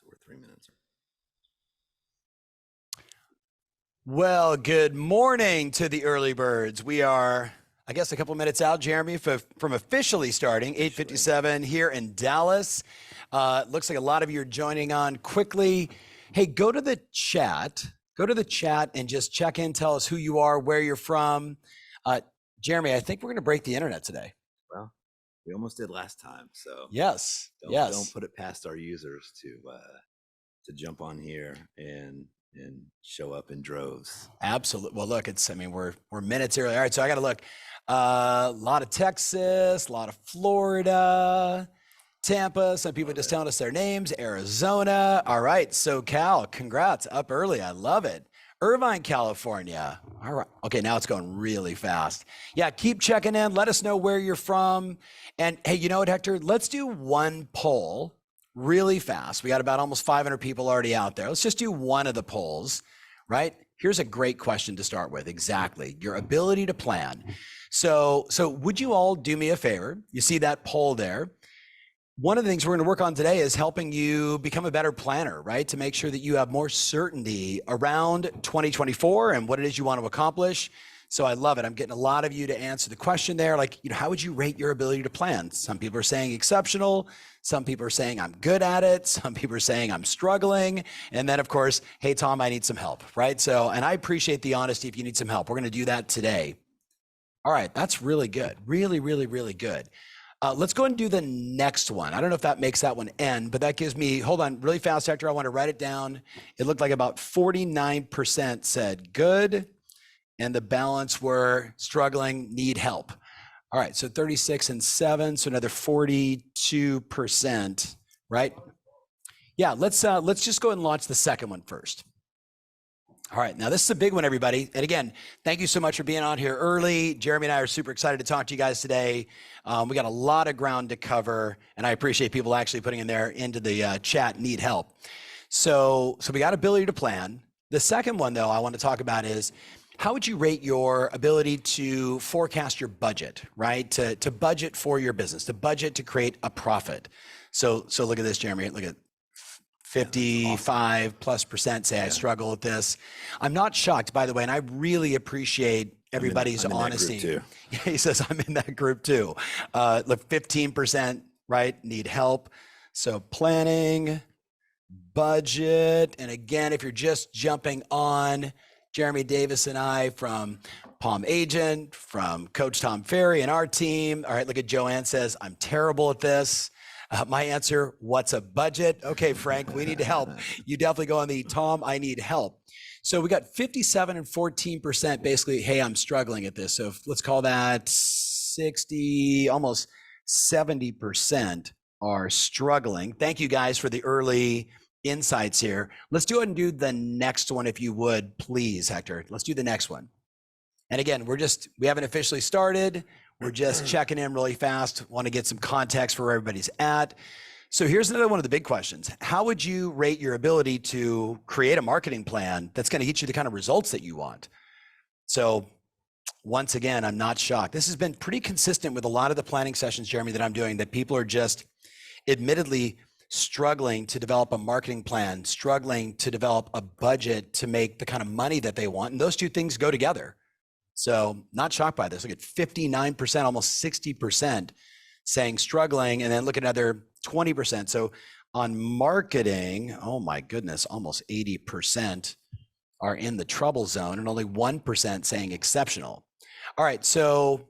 So we're 3 minutes. Well, good morning to the early birds. We are, I guess, a couple minutes out, Jeremy, from officially starting 8:57 here in Dallas. Looks like a lot of you are joining on quickly. Hey, go to the chat. Go to the chat and just check in. Tell us who you are, where you're from. Jeremy, I think we're going to break the internet today. Well, we almost did last time, so yes, don't put it past our users to jump on here and show up in droves. Absolutely. Well, look, we're minutes early. All right, so I got to look. A lot of Texas, a lot of Florida, Tampa. Some people just telling us their names. Arizona. All right, SoCal. Congrats, up early. I love it. Irvine, California. All right. Okay, now it's going really fast. Yeah, keep checking in. Let us know where you're from. And hey, you know what, Hector? Let's do one poll really fast. We got about almost 500 people already out there. Let's just do one of the polls, right? Here's a great question to start with. Exactly. Your ability to plan. So would you all do me a favor? You see that poll there. One of the things we're going to work on today is helping you become a better planner, right? To make sure that you have more certainty around 2024 and what it is you want to accomplish. So I love it. I'm getting a lot of you to answer the question there. Like, how would you rate your ability to plan? Some people are saying exceptional. Some people are saying I'm good at it. Some people are saying I'm struggling. And then of course, hey, Tom, I need some help, right? So, and I appreciate the honesty if you need some help. We're going to do that today. All right. That's really good. Really, really, really good. Let's go and do the next one. I don't know if that makes that one end, but that gives me, hold on really fast, Hector. I want to write it down. It looked like about 49% said good. And the balance were struggling, need help. All right, so 36 and 7, so another 42%, right? Yeah, let's just go ahead and launch the second one first. All right, now this is a big one, everybody. And again, thank you so much for being on here early. Jeremy and I are super excited to talk to you guys today. We got a lot of ground to cover, and I appreciate people actually putting in there into the chat, need help. So we got ability to plan. The second one, though, I want to talk about is, how would you rate your ability to forecast your budget, right? To budget for your business, to budget to create a profit. So look at this, Jeremy. Look at 55+% say I struggle with this. I'm not shocked, by the way, and I really appreciate everybody's honesty. Too. Yeah, he says I'm in that group too. Look, 15%, right? Need help. So planning, budget, and again, if you're just jumping on, Jeremy Davis and I from PalmAgent, from Coach Tom Ferry and our team. All right, look at Joanne says, I'm terrible at this. My answer, what's a budget? Okay, Frank, we need to help. You definitely go on the Tom, I need help. So we got 57 and 14% basically, hey, I'm struggling at this. So let's call that 60, almost 70% are struggling. Thank you guys for the early insights here. Let's do it and do the next one if you would, please, Hector. Let's do the next one. And again, we haven't officially started. We're just checking in really fast. Want to get some context for where everybody's at. So here's another one of the big questions. How would you rate your ability to create a marketing plan that's going to get you the kind of results that you want? So once again, I'm not shocked. This has been pretty consistent with a lot of the planning sessions, Jeremy, that I'm doing, that people are just admittedly struggling to develop a marketing plan, struggling to develop a budget to make the kind of money that they want. And those two things go together. So not shocked by this. Look at 59%, almost 60% saying struggling, and then look at another 20%. So on marketing, oh my goodness, almost 80% are in the trouble zone and only 1% saying exceptional. All right, so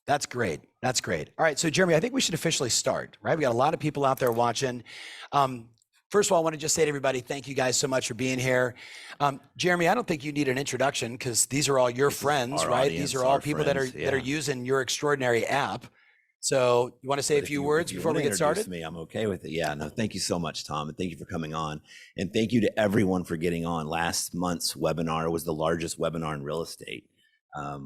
that's great. That's great. All right, so Jeremy, I think we should officially start, right? We got a lot of people out there watching. First of all, I want to just say to everybody, thank you guys so much for being here. Jeremy, I don't think you need an introduction because these are all your friends, right? Audience, these are all people friends, that are using your extraordinary app. So you want to say a few words before we get started? Me, I'm okay with it. Yeah, no, thank you so much, Tom, and thank you for coming on. And thank you to everyone for getting on. Last month's webinar was the largest webinar in real estate.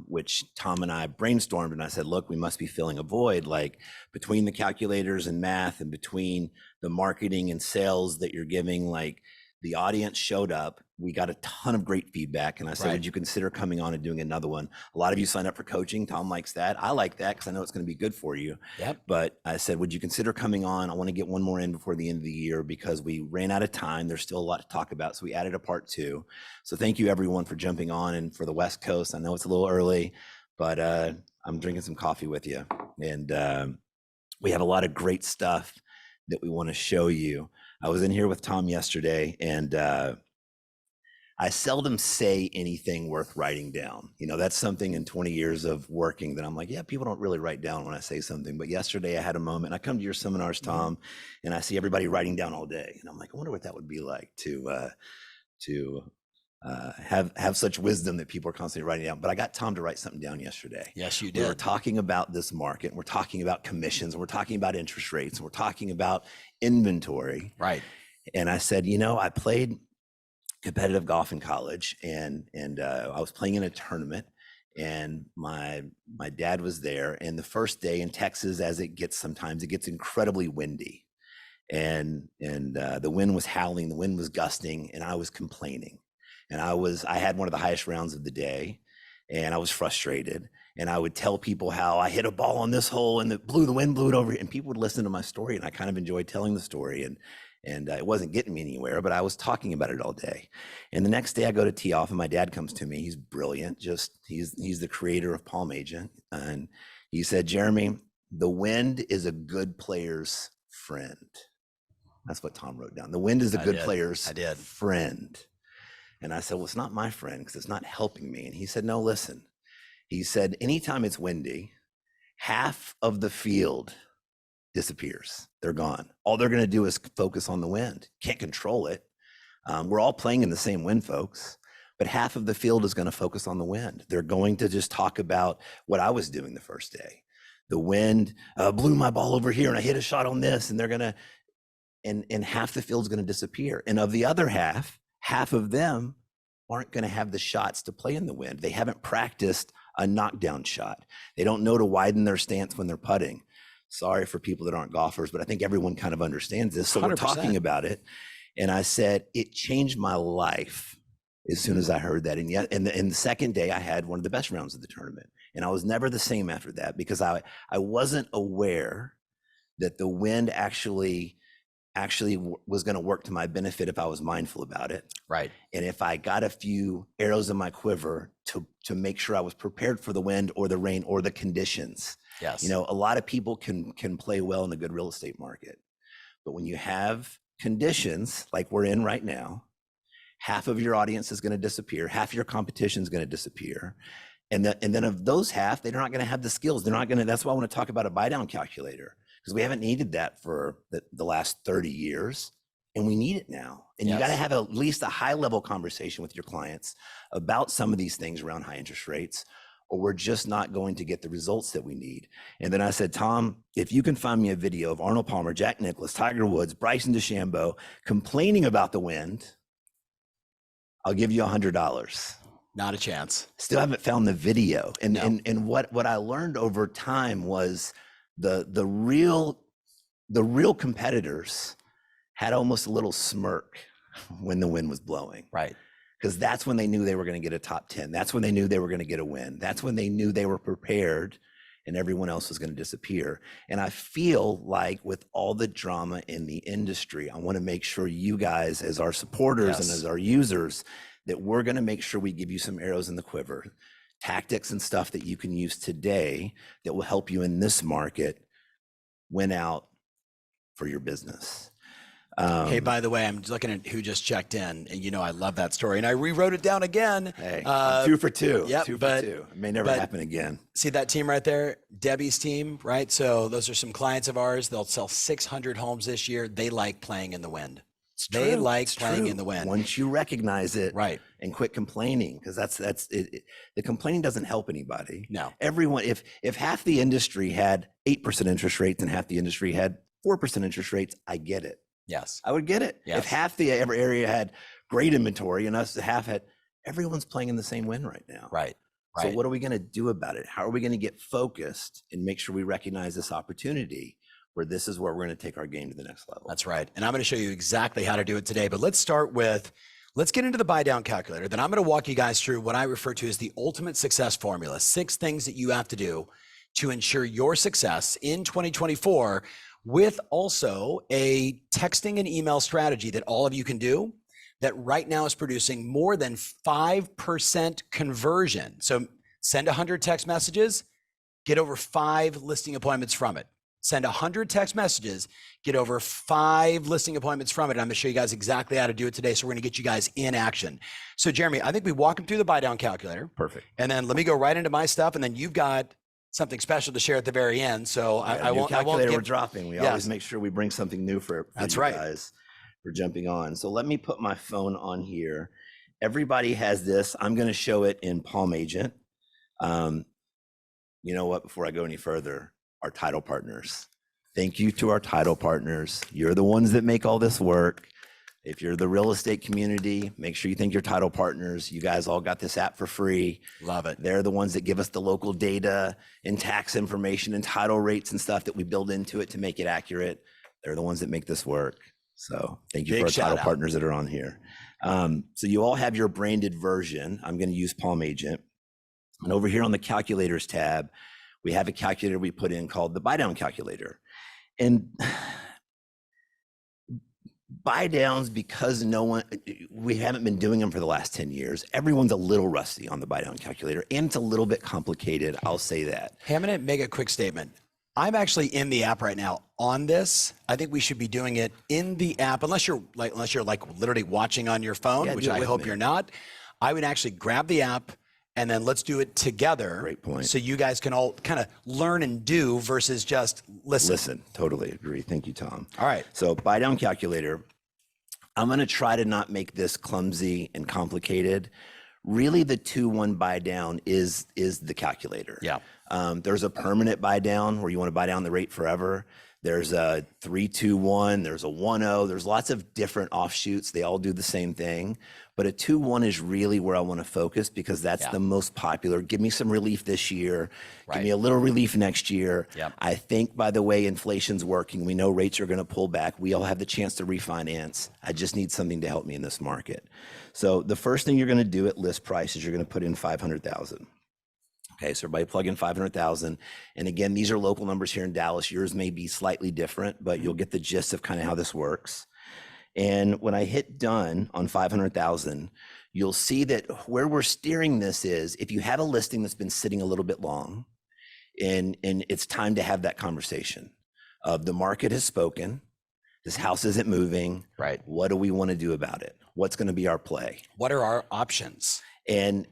Which Tom and I brainstormed, and I said, look, we must be filling a void, like between the calculators and math and between the marketing and sales that you're giving, like The audience showed up. We got a ton of great feedback. And I said, Right. would you consider coming on and doing another one? A lot of you signed up for coaching. Tom likes that. I like that because I know it's going to be good for you. Yep. But I said, would you consider coming on? I want to get one more in before the end of the year because we ran out of time. There's still a lot to talk about. So we added a part 2. So thank you everyone for jumping on, and for the West Coast. I know it's a little early, but I'm drinking some coffee with you. And we have a lot of great stuff that we want to show you. I was in here with Tom yesterday, and I seldom say anything worth writing down. You know, that's something in 20 years of working that I'm like, yeah, people don't really write down when I say something. But yesterday I had a moment. I come to your seminars, Tom, and I see everybody writing down all day. And I'm like, I wonder what that would be like to have such wisdom that people are constantly writing down. But I got Tom to write something down yesterday. Yes, you We were did. talking about this market, and we're talking about commissions, and we're talking about interest rates, and we're talking about inventory. Right. And I said, you know, I played competitive golf in college, and I was playing in a tournament, and my dad was there. And the first day in Texas, as it gets sometimes, it gets incredibly windy, and the wind was howling, the wind was gusting, and I was complaining. And I had one of the highest rounds of the day, and I was frustrated. And I would tell people how I hit a ball on this hole and the wind blew it over, and people would listen to my story, and I kind of enjoyed telling the story. And it wasn't getting me anywhere, but I was talking about it all day. And the next day I go to tee off, and my dad comes to me. He's brilliant. He's the creator of PalmAgent. And he said, Jeremy, the wind is a good player's friend. That's what Tom wrote down. The wind is a good player's friend. And I said, well, it's not my friend because it's not helping me. And he said, no, listen. He said, anytime it's windy, half of the field disappears. They're gone. All they're going to do is focus on the wind. Can't control it. We're all playing in the same wind, folks, but half of the field is going to focus on the wind. They're going to just talk about what I was doing the first day. The wind blew my ball over here, and I hit a shot on this, and they're going to, and half the field's going to disappear. And of the other half of them aren't going to have the shots to play in the wind. They haven't practiced a knockdown shot. They don't know to widen their stance when they're putting. Sorry for people that aren't golfers, but I think everyone kind of understands this. So 100%. We're talking about it. And I said, it changed my life as soon as I heard that. And yet, and the second day I had one of the best rounds of the tournament. And I was never the same after that because I wasn't aware that the wind actually was going to work to my benefit if I was mindful about it. Right. And if I got a few arrows in my quiver to make sure I was prepared for the wind or the rain or the conditions. Yes. You know, a lot of people can play well in the good real estate market, but when you have conditions like we're in right now, half of your audience is going to disappear. Half your competition is going to disappear. And then of those half, they're not going to have the skills. They're not going to, that's why I want to talk about a buy down calculator, because we haven't needed that for the last 30 years. And we need it now. And you got to have at least a high level conversation with your clients about some of these things around high interest rates, or we're just not going to get the results that we need. And then I said, Tom, if you can find me a video of Arnold Palmer, Jack Nicklaus, Tiger Woods, Bryson DeChambeau complaining about the wind, I'll give you $100. Not a chance. Still haven't found the video. And what I learned over time was the real competitors had almost a little smirk when the wind was blowing. Right. Because that's when they knew they were going to get a top 10. That's when they knew they were going to get a win. That's when they knew they were prepared and everyone else was going to disappear. And I feel like with all the drama in the industry, I want to make sure you guys, as our supporters and as our users, that we're going to make sure we give you some arrows in the quiver, tactics and stuff that you can use today that will help you in this market win out for your business. Hey, by the way, I'm looking at who just checked in, and you know I love that story, and I rewrote it down again. Hey, 2 for 2. Yep, 2 for 2. It may never happen again. See that team right there, Debbie's team, right? So those are some clients of ours. They'll sell 600 homes this year. They like playing in the wind. They like playing in the wind. Once you recognize it, right, and quit complaining, because that's it. The complaining doesn't help anybody. No, everyone. If half the industry had 8% interest rates and half the industry had 4% interest rates, I get it. Yes, I would get it. Yes. If half the every area had great inventory and us half had, everyone's playing in the same wind right now. Right. So what are we going to do about it? How are we going to get focused and make sure we recognize this opportunity? where this is where we're going to take our game to the next level. That's right. And I'm going to show you exactly how to do it today. But let's start with, let's get into the buy down calculator. Then I'm going to walk you guys through what I refer to as the ultimate success formula, 6 things that you have to do to ensure your success in 2024, with also a texting and email strategy that all of you can do that right now is producing more than 5% conversion. So send 100 text messages, get over 5 listing appointments from it. Send 100 text messages, get over 5 listing appointments from it. And I'm gonna show you guys exactly how to do it today. So we're gonna get you guys in action. So Jeremy, I think we walk them through the buy down calculator. Perfect. And then let me go right into my stuff. And then you've got something special to share at the very end. So I won't we're dropping. We always make sure we bring something new for That's you right. guys for jumping on. So let me put my phone on here. Everybody has this. I'm going to show it in PalmAgent. You know what? Before I go any further, our title partners. Thank you to our title partners. You're the ones that make all this work. If you're the real estate community, make sure you thank your title partners. You guys all got this app for free. Love it. They're the ones that give us the local data and tax information and title rates and stuff that we build into it to make it accurate. They're the ones that make this work. So thank you for our title partners that are on here. So you all have your branded version. I'm going to use PalmAgent. And over here on the calculators tab, we have a calculator we put in called the buy down calculator. And buy downs, because we haven't been doing them for the last 10 years. Everyone's a little rusty on the buy down calculator, and it's a little bit complicated. I'll say that. Hey, I'm going to make a quick statement. I'm actually in the app right now on this. I think we should be doing it in the app, unless you're like literally watching on your phone, which I hope you're not. I would actually grab the app and then let's do it together. Great point. So you guys can all kind of learn and do versus just listen. Listen, totally agree. Thank you, Tom. All right. So buy down calculator. I'm going to try to not make this clumsy and complicated. Really, the 2-1 buy down is the calculator. Yeah. There's a permanent buy down where you want to buy down the rate forever. There's a 3-2-1. There's a 1-0. There's lots of different offshoots. They all do the same thing. But a 2-1 is really where I want to focus, because that's the most popular. Give me some relief this year. Give me a little relief next year. Yep. I think, by the way, inflation's working. We know rates are going to pull back. We all have the chance to refinance. I just need something to help me in this market. So the first thing you're going to do at list price is you're going to put in 500,000. Okay, so everybody plug in 500,000. And again, these are local numbers here in Dallas. Yours may be slightly different, but you'll get the gist of kind of how this works. And when I hit done on 500,000, you'll see that where we're steering this is, if you have a listing that's been sitting a little bit long, and it's time to have that conversation of the market has spoken, this house isn't moving. Right. What do we want to do about it? What's going to be our play? What are our options? And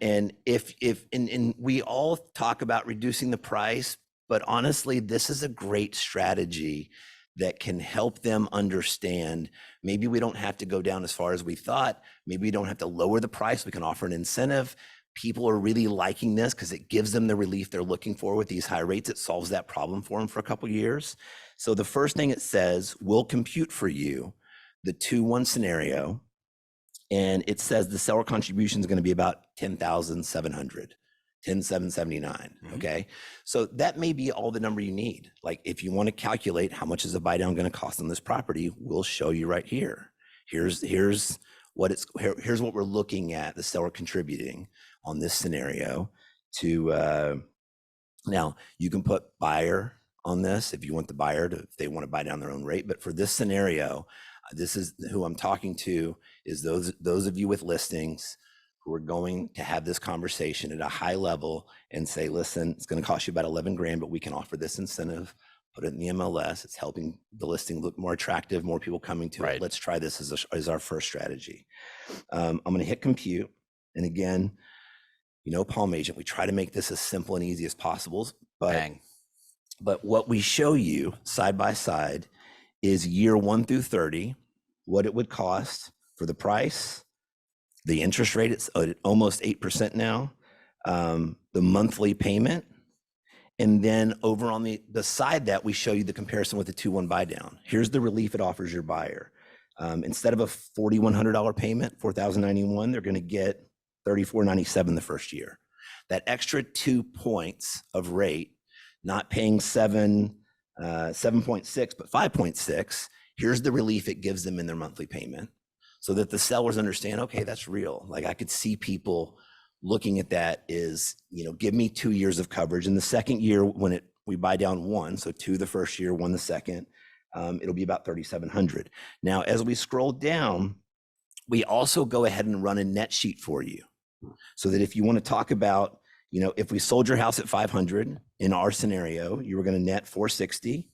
if we all talk about reducing the price, but honestly, this is a great strategy that can help them understand. Maybe we don't have to go down as far as we thought. Maybe we don't have to lower the price. We can offer an incentive. People are really liking this because it gives them the relief they're looking for with these high rates. It solves that problem for them for a couple of years. So the first thing it says, we'll compute for you the 2-1 scenario. And it says the seller contribution is going to be about $10,700. 10,779. Okay. So that may be all the number you need. Like, if you want to calculate how much is a buy down going to cost on this property, we'll show you right here. Here's what we're looking at, the seller contributing on this scenario to, now you can put buyer on this if you want the buyer to, if they want to buy down their own rate. But for this scenario, this is who I'm talking to, is those of you with listings who are going to have this conversation at a high level and say, listen, it's going to cost you about 11 grand, but we can offer this incentive, put it in the MLS. It's helping the listing look more attractive, more people coming to it. Let's try this as our first strategy. I'm going to hit compute. And again, you know, PalmAgent, we try to make this as simple and easy as possible, but what we show you side by side is year 1 through 30, what it would cost for the price, the interest rate, it's at almost 8% now, the monthly payment, and then over on the side that we show you the comparison with the 2-1 buy down. Here's the relief it offers your buyer. Instead of a $4,100 payment, $4,091, they're going to get $3,497 the first year. That extra 2 points of rate, not paying 7 7.6, but 5.6, here's the relief it gives them in their monthly payment so that the sellers understand, okay, that's real. Like I could see people looking at that is, give me 2 years of coverage. And the second year when we buy down one, so 2 the first year, 1 the second, it'll be about 3,700. Now, as we scroll down, we also go ahead and run a net sheet for you so that if you want to talk about, if we sold your house at 500 in our scenario, you were going to net 460.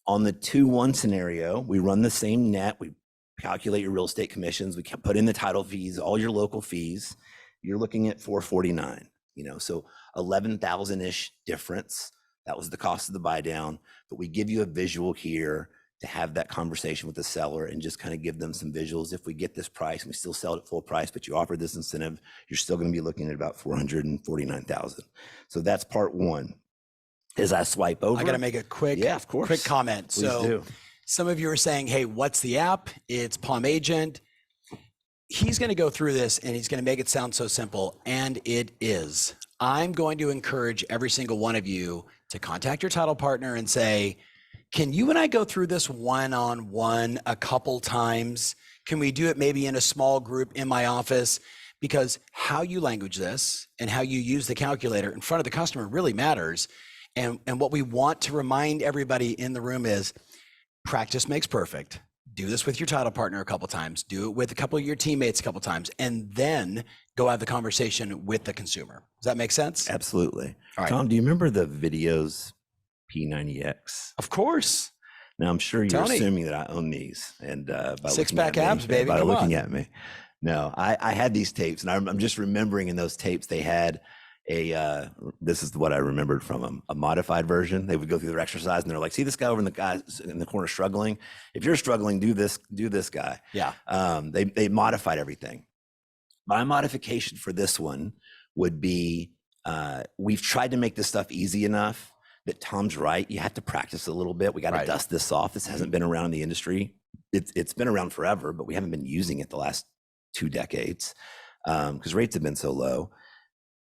On the 2-1 scenario, we run the same net. We calculate your real estate commissions. We can put in the title fees, all your local fees. You're looking at 449, so 11,000-ish difference. That was the cost of the buy down, but we give you a visual here to have that conversation with the seller and just kind of give them some visuals. If we get this price and we still sell it at full price, but you offer this incentive, you're still going to be looking at about 449,000. So that's part one. As I swipe over, I got to make a quick comment. Please do. Some of you are saying, hey, what's the app? It's PalmAgent. He's going to go through this and he's going to make it sound so simple, and it is. I'm going to encourage every single one of you to contact your title partner and say, can you and I go through this one-on-one a couple times? Can we do it maybe in a small group in my office? Because how you language this and how you use the calculator in front of the customer really matters. And what we want to remind everybody in the room is practice makes perfect. Do this with your title partner a couple times, do it with a couple of your teammates a couple times, and then go have the conversation with the consumer. Does that make sense? Absolutely. All right. Tom, do you remember the videos P90X? Of course. Now I'm sure you're Tony. assuming that I own these, and by Six-pack looking at abs, me, baby. By Come looking on. at me, no, I had these tapes, and I'm just remembering in those tapes they had a. This is what I remembered from them: a modified version. They would go through their exercise, and they're like, "See this guy over in the guy in the corner struggling? If you're struggling, do this guy." Yeah. They modified everything. My modification for this one would be we've tried to make this stuff easy enough that Tom's right. You have to practice a little bit. We got to dust this off. This hasn't been around in the industry. It's been around forever, but we haven't been using it the last 2 decades because rates have been so low.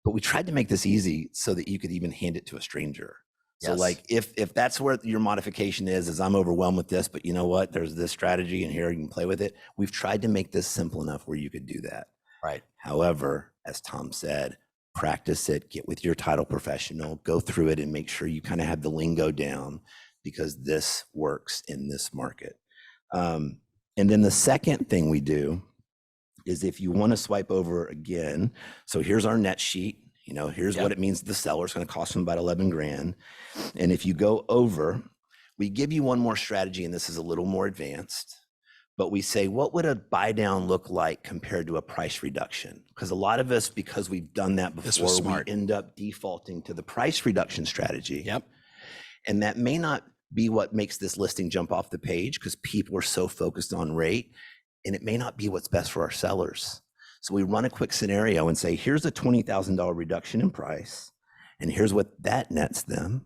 But we tried to make this easy so that you could even hand it to a stranger. So like if that's where your modification is I'm overwhelmed with this, but you know what? There's this strategy and here you can play with it. We've tried to make this simple enough where you could do that. Right. However, as Tom said, practice it, get with your title professional, go through it and make sure you kind of have the lingo down because this works in this market. And then the second thing we do is if you want to swipe over again, so here's our net sheet, here's what it means to the seller. It's going to cost them about 11 grand. And if you go over, we give you one more strategy, and this is a little more advanced, but we say, what would a buy down look like compared to a price reduction? Because a lot of us, because we've done that before, we end up defaulting to the price reduction strategy. Yep. And that may not be what makes this listing jump off the page because people are so focused on rate, and it may not be what's best for our sellers. So we run a quick scenario and say, here's a $20,000 reduction in price, and here's what that nets them.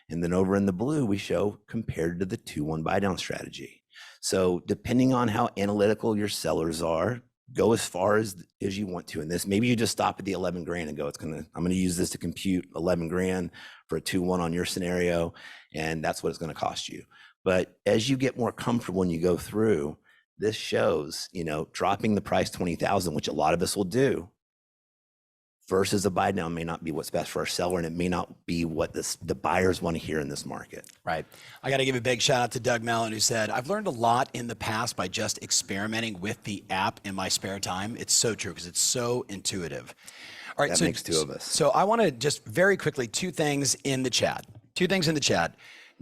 And then over in the blue, we show compared to the 2-1 buy down strategy. So depending on how analytical your sellers are, go as far as you want to in this. Maybe you just stop at the 11 grand and go, I'm going to use this to compute 11 grand for a 2-1 on your scenario. And that's what it's going to cost you. But as you get more comfortable and you go through, this shows, dropping the price 20,000, which a lot of us will do, versus a buy down may not be what's best for our seller, and it may not be what the buyers want to hear in this market. Right. I got to give a big shout out to Doug Mellon, who said, I've learned a lot in the past by just experimenting with the app in my spare time. It's so true because it's so intuitive. All right. That makes 2 of us. So I want to just very quickly, 2 things in the chat.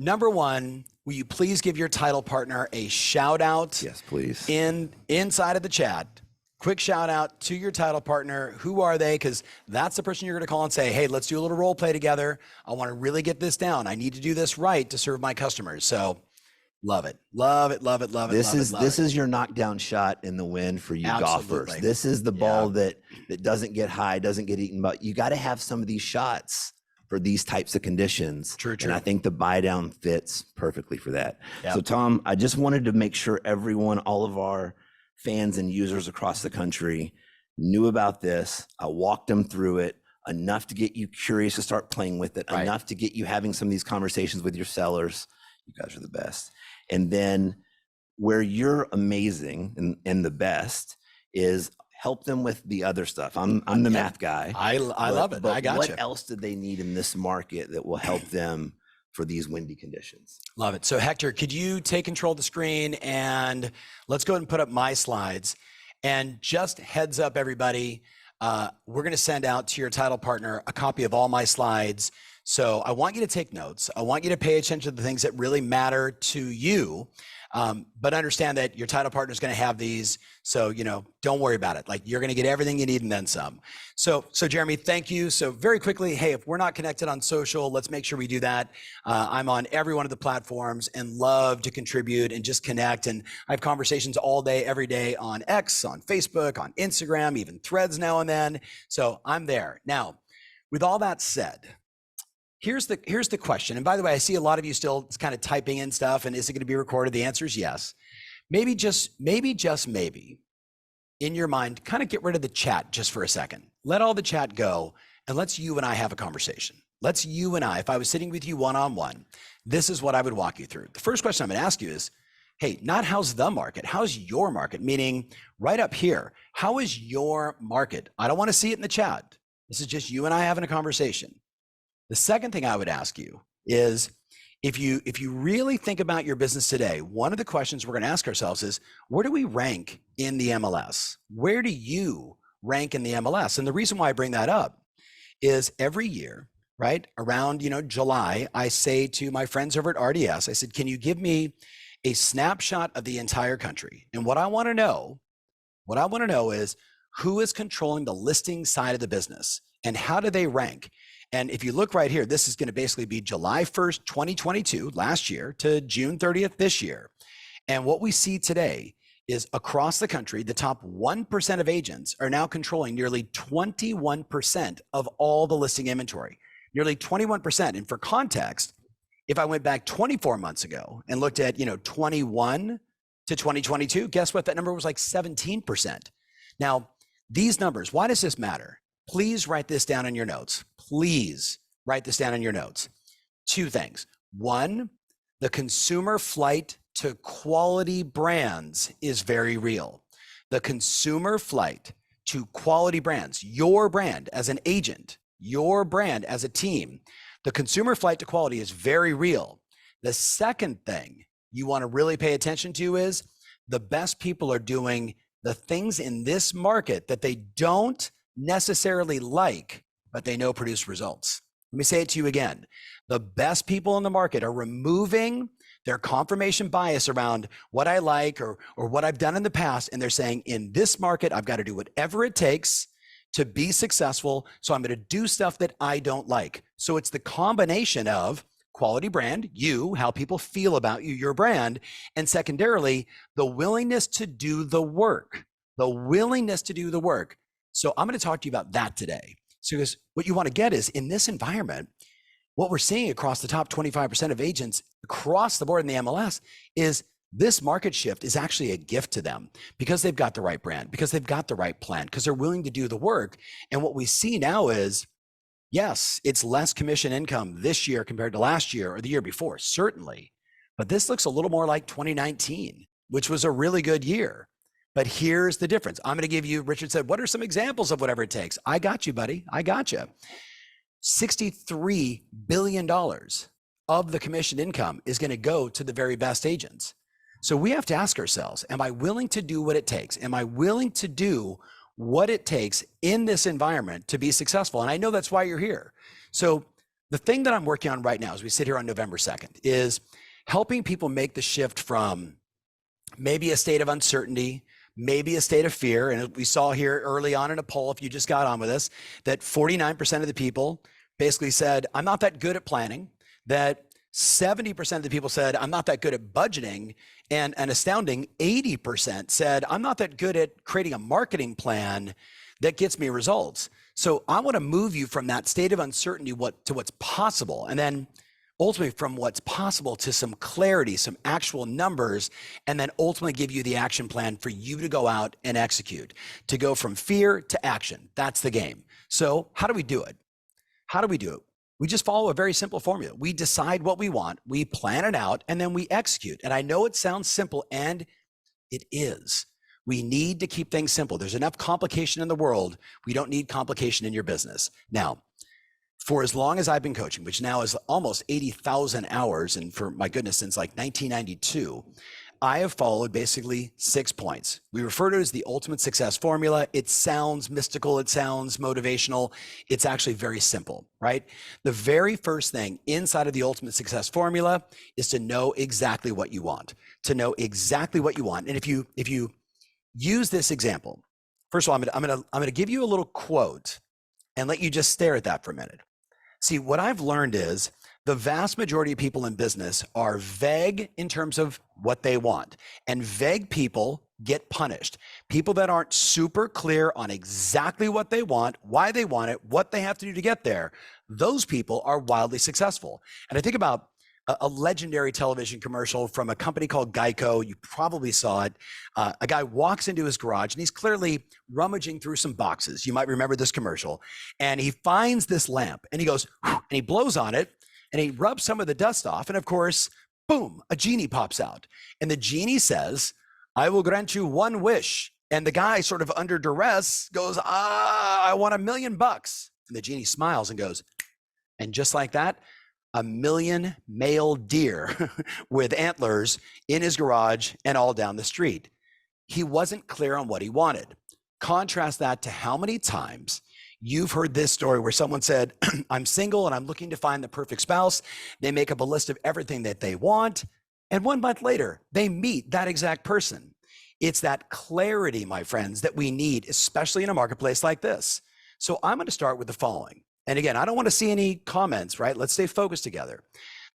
Number 1, will you please give your title partner a shout out? Yes, please. Inside of the chat. Quick shout out to your title partner. Who are they? Because that's the person you're going to call and say, hey, let's do a little role play together. I want to really get this down. I need to do this right to serve my customers. So love it. Love it. Love it. Love it. This is your knockdown shot in the wind for you golfers. This is the ball that doesn't get high, doesn't get eaten, but you got to have some of these shots for these types of conditions. True. And I think the buy down fits perfectly for that. Yep. So Tom, I just wanted to make sure everyone, all of our fans and users across the country knew about this. I walked them through it enough to get you curious to start playing with it, enough to get you having some of these conversations with your sellers. You guys are the best. And then where you're amazing and the best is help them with the other stuff. I'm the math guy. I love it. I got what you. else do they need in this market that will help them for these windy conditions? Love it. So Hector, could you take control of the screen and let's go ahead and put up my slides. And just heads up, everybody, we're going to send out to your title partner a copy of all my slides. So I want you to take notes. I want you to pay attention to the things that really matter to you. But understand that your title partner is going to have these. So, don't worry about it. Like, you're going to get everything you need and then some. So Jeremy, thank you. So very quickly, hey, if we're not connected on social, let's make sure we do that. I'm on every one of the platforms and love to contribute and just connect. And I have conversations all day, every day on X, on Facebook, on Instagram, even Threads now and then. So I'm there. Now, with all that said, here's the question. And by the way, I see a lot of you still kind of typing in stuff. And is it going to be recorded? The answer is yes. Maybe just maybe in your mind, kind of get rid of the chat just for a second. Let all the chat go and let's you and I have a conversation. Let's you and I, if I was sitting with you one-on-one, this is what I would walk you through. The first question I'm going to ask you is, hey, not how's the market, how's your market? Meaning right up here, how is your market? I don't want to see it in the chat. This is just you and I having a conversation. The second thing I would ask you is, if you really think about your business today, one of the questions we're going to ask ourselves is, where do we rank in the MLS? Where do you rank in the MLS? And the reason why I bring that up is every year, right around July, I say to my friends over at RDS, I said, can you give me a snapshot of the entire country? And what I want to know is, who is controlling the listing side of the business and how do they rank? And if you look right here, this is going to basically be July 1st, 2022, last year, to June 30th this year. And what we see today is across the country, the top 1% of agents are now controlling nearly 21% of all the listing inventory, nearly 21%. And for context, if I went back 24 months ago and looked at, 21 to 2022, guess what? That number was like 17%. Now, these numbers, why does this matter? Please write this down in your notes. Please write this down in your notes. Two things. One, the consumer flight to quality brands is very real. The consumer flight to quality brands, your brand as an agent, your brand as a team, the consumer flight to quality is very real. The second thing you want to really pay attention to is the best people are doing the things in this market that they don't necessarily like, but they know produce results. Let me say it to you again. The best people in the market are removing their confirmation bias around what I like or what I've done in the past. And they're saying, in this market, I've got to do whatever it takes to be successful. So I'm going to do stuff that I don't like. So it's the combination of quality brand, you, how people feel about you, your brand, and secondarily, the willingness to do the work, So I'm going to talk to you about that today. So because what you want to get is, in this environment, what we're seeing across the top 25% of agents across the board in the MLS is this market shift is actually a gift to them because they've got the right brand, because they've got the right plan, because they're willing to do the work. And what we see now is, yes, it's less commission income this year compared to last year or the year before, certainly. But this looks a little more like 2019, which was a really good year. But here's the difference. I'm going to give you, Richard said, what are some examples of whatever it takes? I got you, buddy. I got you. $63 billion of the commission income is going to go to the very best agents. So we have to ask ourselves, am I willing to do what it takes? Am I willing to do what it takes in this environment to be successful? And I know that's why you're here. So the thing that I'm working on right now as we sit here on November 2nd is helping people make the shift from maybe a state of uncertainty, maybe a state of fear. And we saw here early on in a poll, if you just got on with us, that 49% of the people basically said, I'm not that good at planning, that 70% of the people said, I'm not that good at budgeting, and an astounding 80% said, I'm not that good at creating a marketing plan that gets me results. So I want to move you from that state of uncertainty to what's possible, and then ultimately from what's possible to some clarity, some actual numbers, and then ultimately give you the action plan for you to go out and execute, to go from fear to action. That's the game. So how do we do it? How do we do it? We just follow a very simple formula. We decide what we want, we plan it out, and then we execute. And I know it sounds simple, and it is. We need to keep things simple. There's enough complication in the world. We don't need complication in your business. Now, for as long as I've been coaching, which now is almost 80,000 hours, and for my goodness, since like 1992, I have followed basically 6 points. We refer to it as the ultimate success formula. It sounds mystical. It sounds motivational. It's actually very simple, right? The very first thing inside of the ultimate success formula is to know exactly what you want, to know exactly what you want. And if you use this example, first of all, I'm going to give you a little quote and let you just stare at that for a minute. See, what I've learned is the vast majority of people in business are vague in terms of what they want, and vague people get punished. People that aren't super clear on exactly what they want, why they want it, what they have to do to get there, those people are wildly successful. And I think about a legendary television commercial from a company called Geico. You probably saw it. A guy walks into his garage and he's clearly rummaging through some boxes. You might remember this commercial. And he finds this lamp and he goes, and he blows on it and he rubs some of the dust off. And of course, boom, a genie pops out. And the genie says, "I will grant you one wish." And the guy, sort of under duress, goes, "I want $1 million." And the genie smiles and goes, and just like that, 1 million male deer with antlers in his garage and all down the street. He wasn't clear on what he wanted. Contrast that to how many times you've heard this story where someone said, "I'm single and I'm looking to find the perfect spouse." They make up a list of everything that they want. And 1 month later, they meet that exact person. It's that clarity, my friends, that we need, especially in a marketplace like this. So I'm going to start with the following. And again, I don't want to see any comments, right? Let's stay focused together.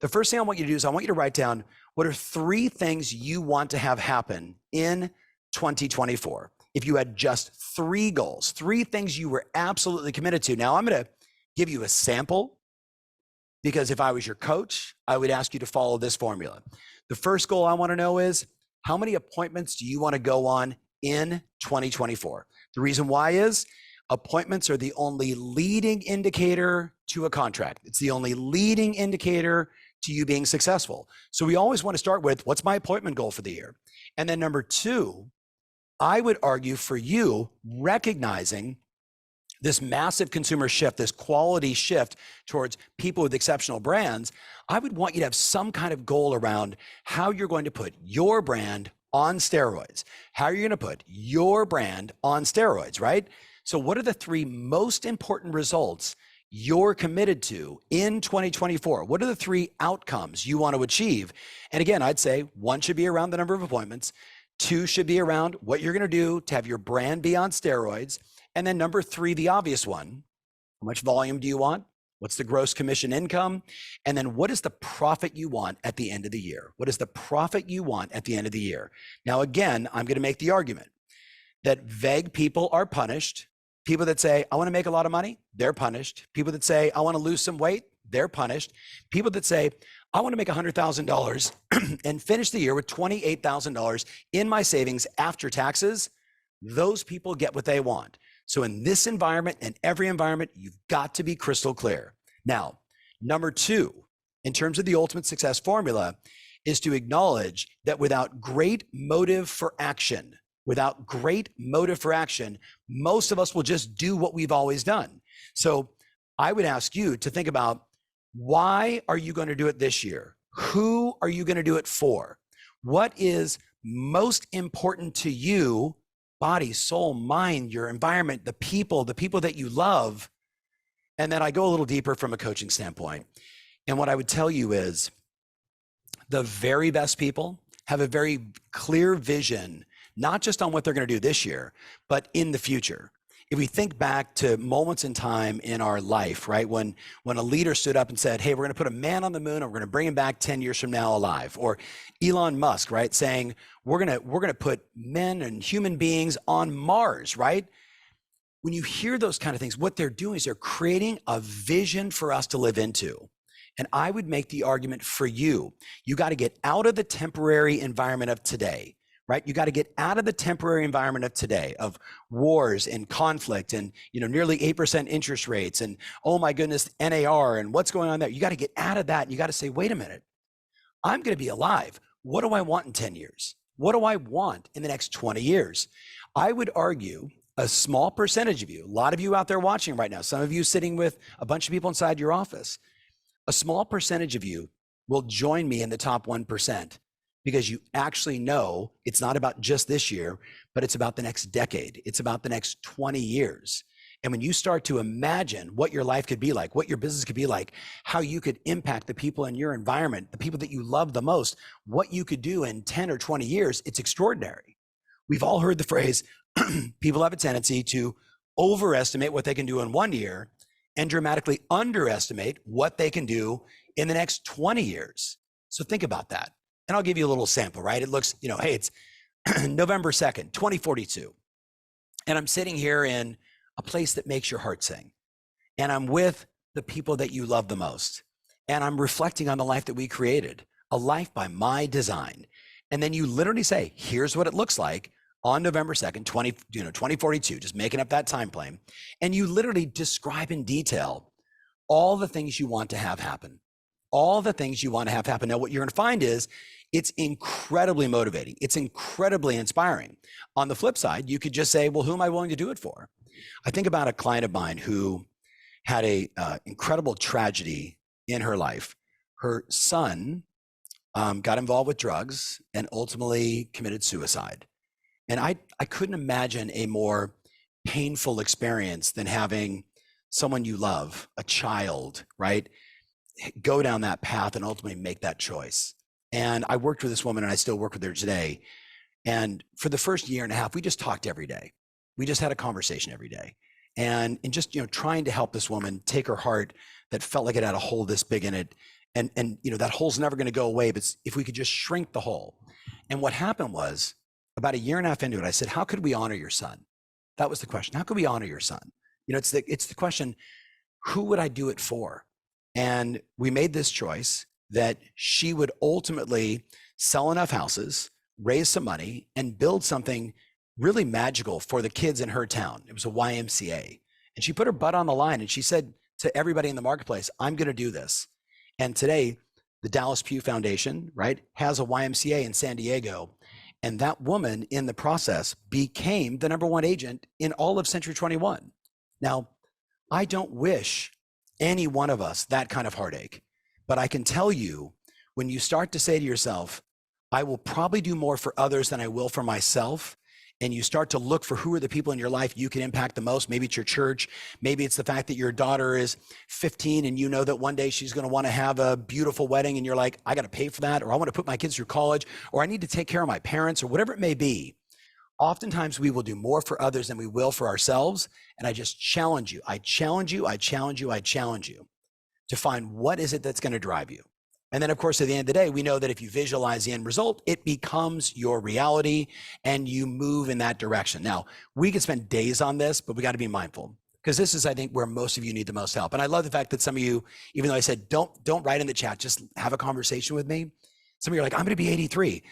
The first thing I want you to do is I want you to write down what are 3 things you want to have happen in 2024. If you had just 3 goals, 3 things you were absolutely committed to. Now I'm going to give you a sample because if I was your coach, I would ask you to follow this formula. The first goal I want to know is how many appointments do you want to go on in 2024? The reason why is appointments are the only leading indicator to a contract. It's the only leading indicator to you being successful. So we always want to start with, what's my appointment goal for the year? And then number 2, I would argue for you recognizing this massive consumer shift, this quality shift towards people with exceptional brands. I would want you to have some kind of goal around how you're going to put your brand on steroids. How are you going to put your brand on steroids, right? So what are the 3 most important results you're committed to in 2024? What are the 3 outcomes you want to achieve? And again, I'd say 1 should be around the number of appointments. 2 should be around what you're going to do to have your brand be on steroids. And then number 3, the obvious one, how much volume do you want? What's the gross commission income? And then what is the profit you want at the end of the year? What is the profit you want at the end of the year? Now, again, I'm going to make the argument that vague people are punished. People that say, "I want to make a lot of money," they're punished. People that say, "I want to lose some weight," they're punished. People that say, "I want to make $100,000 and finish the year with $28,000 in my savings after taxes," those people get what they want. So in this environment and every environment, you've got to be crystal clear. Now, number 2, in terms of the ultimate success formula, is to acknowledge that without great motive for action, most of us will just do what we've always done. So I would ask you to think about, why are you going to do it this year? Who are you going to do it for? What is most important to you? Body, soul, mind, your environment, the people that you love. And then I go a little deeper from a coaching standpoint. And what I would tell you is the very best people have a very clear vision, not just on what they're going to do this year, but in the future. If we think back to moments in time in our life, right, when a leader stood up and said, "Hey, we're going to put a man on the moon and we're going to bring him back 10 years from now alive," or Elon Musk, right, saying we're going to put men and human beings on Mars, right? When you hear those kind of things, what they're doing is they're creating a vision for us to live into. And I would make the argument for you, you got to get out of the temporary environment of today. right? You got to get out of the temporary environment of today, of wars and conflict and, nearly 8% interest rates and, oh my goodness, NAR and what's going on there. You got to get out of that. And you got to say, wait a minute, I'm going to be alive. What do I want in 10 years? What do I want in the next 20 years? I would argue a small percentage of you, a lot of you out there watching right now, some of you sitting with a bunch of people inside your office, a small percentage of you will join me in the top 1%. Because you actually know it's not about just this year, but it's about the next decade. It's about the next 20 years. And when you start to imagine what your life could be like, what your business could be like, how you could impact the people in your environment, the people that you love the most, what you could do in 10 or 20 years, it's extraordinary. We've all heard the phrase, people have a tendency to overestimate what they can do in 1 year and dramatically underestimate what they can do in the next 20 years. So think about that. And I'll give you a little sample, right? It looks, hey, it's November 2nd, 2042. And I'm sitting here in a place that makes your heart sing. And I'm with the people that you love the most. And I'm reflecting on the life that we created, a life by my design. And then you literally say, here's what it looks like on November 2nd, 2042, just making up that time frame. And you literally describe in detail all the things you want to have happen. All the things you want to have happen. Now, what you're going to find is it's incredibly motivating. It's incredibly inspiring. On the flip side, you could just say, well, who am I willing to do it for? I think about a client of mine who had a incredible tragedy in her life. Her son got involved with drugs and ultimately committed suicide. And I couldn't imagine a more painful experience than having someone you love, a child, right, go down that path and ultimately make that choice. And I worked with this woman and I still work with her today. And for the first year and a half, we just talked every day. We just had a conversation every day. And just, trying to help this woman take her heart that felt like it had a hole this big in it. And that hole's never going to go away, but if we could just shrink the hole. And what happened was about a year and a half into it, I said, how could we honor your son? That was the question. How could we honor your son? It's the question, who would I do it for? And we made this choice that she would ultimately sell enough houses, raise some money, and build something really magical for the kids in her town. It was a YMCA. And she put her butt on the line and she said to everybody in the marketplace, I'm going to do this. And today, the Dallas Pew Foundation, right, has a YMCA in San Diego. And that woman in the process became the #1 agent in all of Century 21. Now, I don't wish any one of us that kind of heartache. But I can tell you, when you start to say to yourself, I will probably do more for others than I will for myself, and you start to look for who are the people in your life you can impact the most. Maybe it's your church. Maybe it's the fact that your daughter is 15 and you know that one day she's going to want to have a beautiful wedding and you're like, I got to pay for that, or I want to put my kids through college, or I need to take care of my parents, or whatever it may be. Oftentimes we will do more for others than we will for ourselves. And I just challenge you. I challenge you to find what is it that's going to drive you. And then, of course, at the end of the day, we know that if you visualize the end result, it becomes your reality and you move in that direction. Now, we could spend days on this, but we got to be mindful because this is, I think, where most of you need the most help. And I love the fact that some of you, even though I said, don't write in the chat, just have a conversation with me. Some of you are like, I'm going to be 83.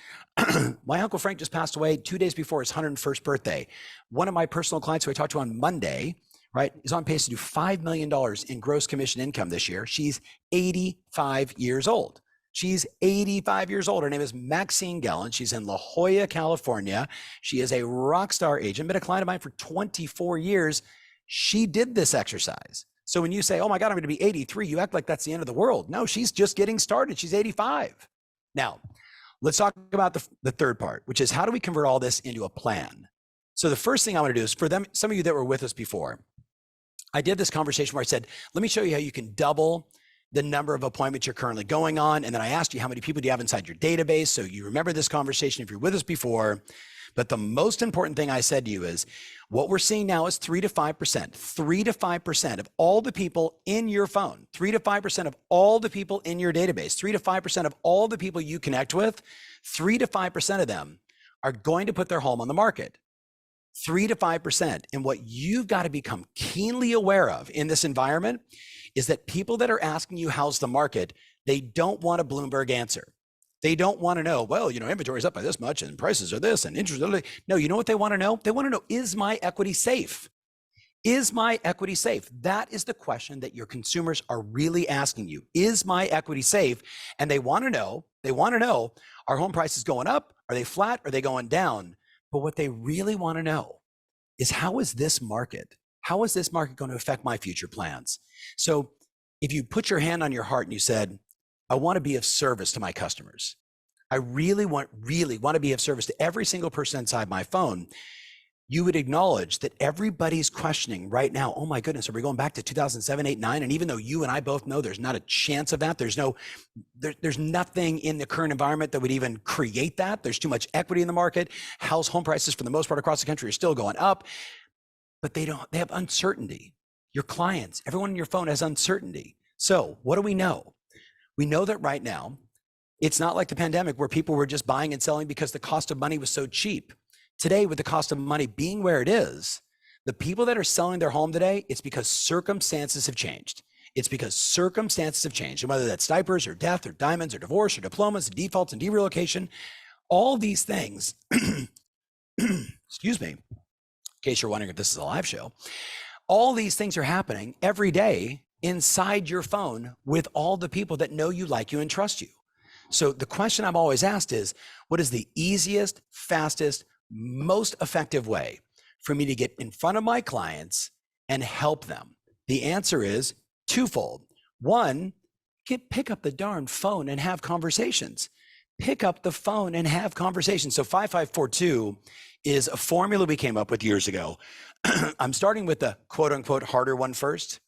My Uncle Frank just passed away 2 days before his 101st birthday. One of my personal clients who I talked to on Monday, right, is on pace to do $5 million in gross commission income this year. She's 85 years old. She's 85 years old. Her name is Maxine Gallen. She's in La Jolla, California. She is a rock star agent, been a client of mine for 24 years. She did this exercise. So when you say, oh my God, I'm going to be 83, you act like that's the end of the world. No, she's just getting started. She's 85. Now, let's talk about the third part, which is how do we convert all this into a plan? So the first thing I want to do is for them, some of you that were with us before, I did this conversation where I said, let me show you how you can double the number of appointments you're currently going on. And then I asked you, how many people do you have inside your database? So you remember this conversation if you're with us before. But the most important thing I said to you is what we're seeing now is 3 to 5%, 3 to 5% of all the people in your phone, 3 to 5% of all the people in your database, 3 to 5% of all the people you connect with, 3 to 5% of them are going to put their home on the market. 3 to 5%. And what you've got to become keenly aware of in this environment is that people that are asking you how's the market, they don't want a Bloomberg answer. They don't want to know, well, inventory is up by this much and prices are this and interest. No, you know what they want to know? They want to know, is my equity safe? Is my equity safe? That is the question that your consumers are really asking you. Is my equity safe? And they want to know, are home prices going up? Are they flat? Are they going down? But what they really want to know is how is this market going to affect my future plans? So if you put your hand on your heart and you said, I want to be of service to my customers. I really want to be of service to every single person inside my phone. You would acknowledge that everybody's questioning right now, oh my goodness, are we going back to 2007, 8, 9? And even though you and I both know there's not a chance of that, there's nothing in the current environment that would even create that. There's too much equity in the market. House home prices for the most part across the country are still going up, but they have uncertainty. Your clients, everyone on your phone has uncertainty. So what do we know? We know that right now, it's not like the pandemic where people were just buying and selling because the cost of money was so cheap. Today, with the cost of money being where it is, the people that are selling their home today, it's because circumstances have changed. It's because circumstances have changed. And whether that's diapers or death or diamonds or divorce or diplomas and defaults and derelocation, all these things, excuse me, in case you're wondering if this is a live show, all these things are happening every day inside your phone with all the people that know you, like you, and trust you. So the question I'm always asked is, what is the easiest, fastest, most effective way for me to get in front of my clients and help them? The answer is twofold. One, pick up the darn phone and have conversations. Pick up the phone and have conversations. So 5542 is a formula we came up with years ago. I'm starting with the quote unquote harder one first,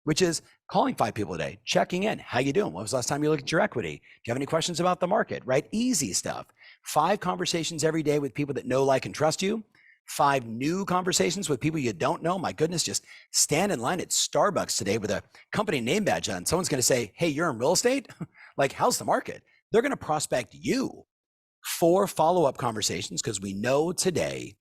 which is calling 5 people a day, checking in. How you doing? When was the last time you looked at your equity? Do you have any questions about the market, right? Easy stuff. 5 conversations every day with people that know, like, and trust you. 5 new conversations with people you don't know. My goodness, just stand in line at Starbucks today with a company name badge on. Someone's going to say, hey, you're in real estate? Like, how's the market? They're going to prospect you. 4 follow-up conversations, because we know today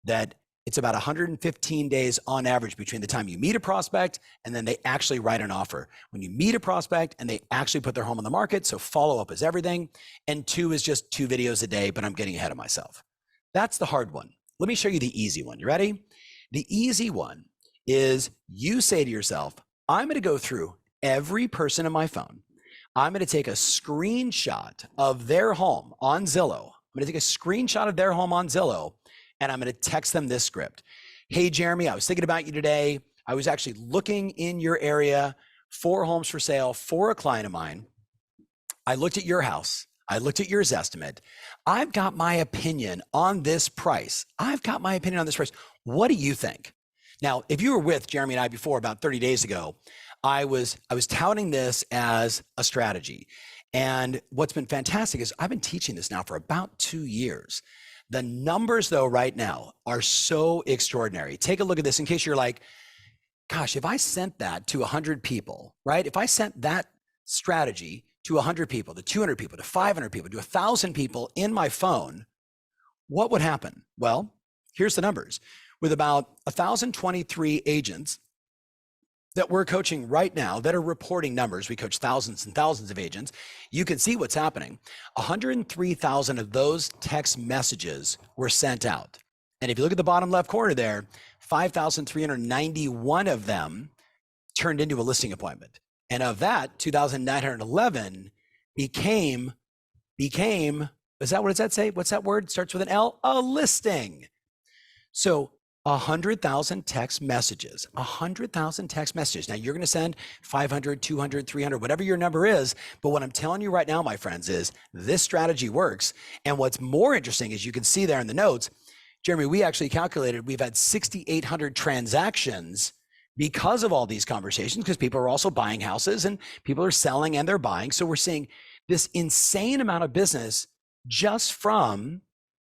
that it's about 115 days on average between the time you meet a prospect and then they actually write an offer. When you meet a prospect and they actually put their home on the market, so follow-up is everything. And 2 is just 2 videos a day, but I'm getting ahead of myself. That's the hard one. Let me show you the easy one. You ready? The easy one is you say to yourself, I'm going to go through every person in my phone. I'm going to take a screenshot of their home on Zillow. I'm going to take a screenshot of their home on Zillow, and I'm going to text them this script. Hey, Jeremy, I was thinking about you today. I was actually looking in your area for homes for sale for a client of mine. I looked at your house. I looked at your estimate. I've got my opinion on this price. What do you think? Now, if you were with Jeremy and I before, about 30 days ago, I was touting this as a strategy. And what's been fantastic is I've been teaching this now for about 2 years. The numbers, though, right now are so extraordinary. Take a look at this in case you're like, gosh, if I sent that to 100 people, right? If I sent that strategy to 100 people, to 200 people, to 500 people, to 1,000 people in my phone, what would happen? Well, here's the numbers. With about 1,023 agents that we're coaching right now that are reporting numbers, we coach thousands and thousands of agents, you can see what's happening. 103,000 of those text messages were sent out. And if you look at the bottom left corner there, 5,391 of them turned into a listing appointment. And of that, 2,911 became, is that what does that say? What's that word? Starts with an L? A listing. So 100,000 text messages, 100,000 text messages. Now you're going to send 500, 200, 300, whatever your number is. But what I'm telling you right now, my friends, is this strategy works. And what's more interesting is you can see there in the notes, Jeremy, we actually calculated we've had 6,800 transactions because of all these conversations, because people are also buying houses and people are selling and they're buying. So we're seeing this insane amount of business just from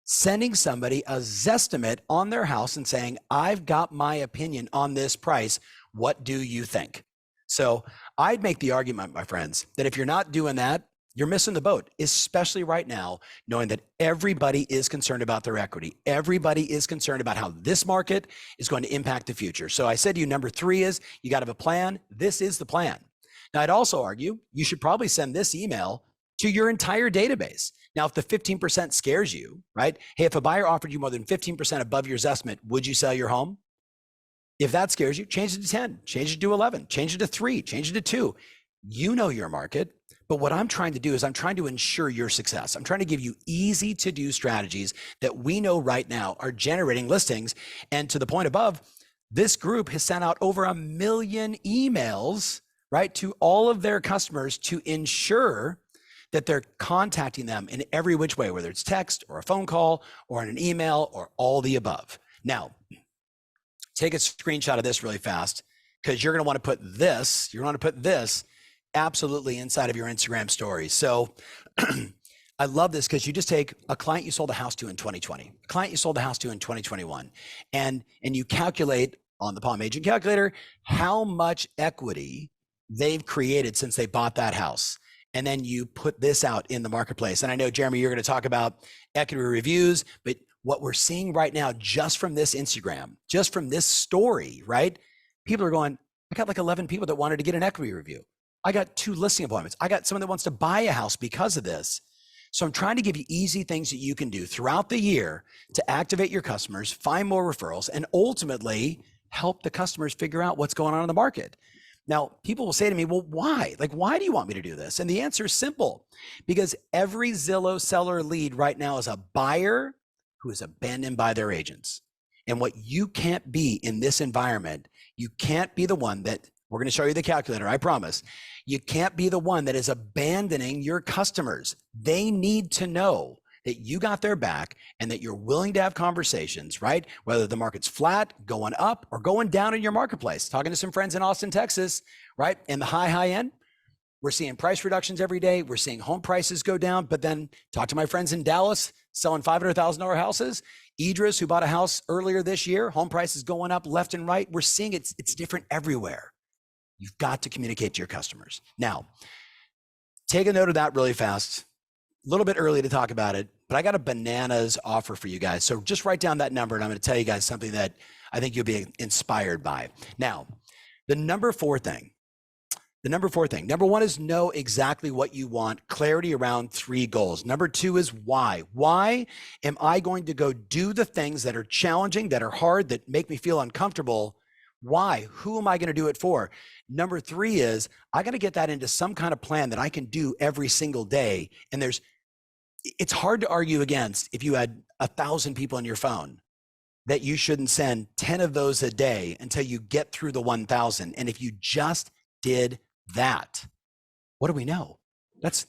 sending somebody a Zestimate on their house and saying, I've got my opinion on this price. What do you think? So I'd make the argument, my friends, that if you're not doing that, you're missing the boat, especially right now, knowing that everybody is concerned about their equity. Everybody is concerned about how this market is going to impact the future. So I said to you, number 3 is you got to have a plan. This is the plan. Now, I'd also argue you should probably send this email to your entire database. Now, if the 15% scares you, right? Hey, if a buyer offered you more than 15% above your estimate, would you sell your home? If that scares you, change it to 10, change it to 11, change it to 3, change it to 2. You know your market, but what I'm trying to do is I'm trying to ensure your success. I'm trying to give you easy to do strategies that we know right now are generating listings. And to the point above, this group has sent out over 1 million emails, right, to all of their customers to ensure that they're contacting them in every which way, whether it's text or a phone call or in an email or all the above. Now, take a screenshot of this really fast, because you're going to want to put this absolutely inside of your Instagram stories. So I love this, because you just take a client you sold a house to in 2020, a client you sold a house to in 2021, and you calculate on the PalmAgent calculator how much equity they've created since they bought that house. And then you put this out in the marketplace. And I know, Jeremy, you're going to talk about equity reviews, but what we're seeing right now, just from this Instagram, just from this story, right? People are going, I got like 11 people that wanted to get an equity review. I got 2 listing appointments. I got someone that wants to buy a house because of this. So I'm trying to give you easy things that you can do throughout the year to activate your customers, find more referrals, and ultimately help the customers figure out what's going on in the market. Now, people will say to me, well, why? Like, why do you want me to do this? And the answer is simple, because every Zillow seller lead right now is a buyer who is abandoned by their agents. And what you can't be in this environment, you can't be the one that, we're going to show you the calculator, I promise. You can't be the one that is abandoning your customers. They need to know that you got their back and that you're willing to have conversations, right? Whether the market's flat, going up, or going down in your marketplace. Talking to some friends in Austin, Texas, right? In the high end, we're seeing price reductions every day. We're seeing home prices go down. But then talk to my friends in Dallas selling $500,000 houses. Idris, who bought a house earlier this year, home prices going up left and right. We're seeing it's different everywhere. You've got to communicate to your customers. Now, take a note of that really fast. A little bit early to talk about it, but I got a bananas offer for you guys. So just write down that number, and I'm going to tell you guys something that I think you'll be inspired by. Now, the number 4 thing. Number 1 is know exactly what you want, clarity around 3 goals. Number 2 is why. Why am I going to go do the things that are challenging, that are hard, that make me feel uncomfortable? Why? Who am I going to do it for? Number 3 is I got to get that into some kind of plan that I can do every single day. And it's hard to argue against, if you had 1,000 people on your phone, that you shouldn't send 10 of those a day until you get through the 1,000. And if you just did that, what do we know? That's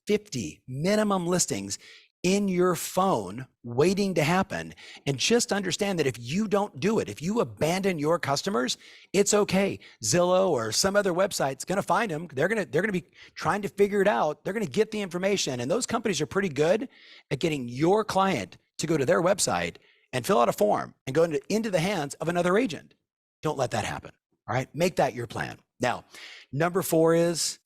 50 minimum listings in your phone waiting to happen. And just understand that if you don't do it, if you abandon your customers, it's okay. Zillow or some other website's going to find them. They're going to be trying to figure it out. They're going to get the information. And those companies are pretty good at getting your client to go to their website and fill out a form and go into the hands of another agent. Don't let that happen. All right. Make that your plan. Now, number 4 is,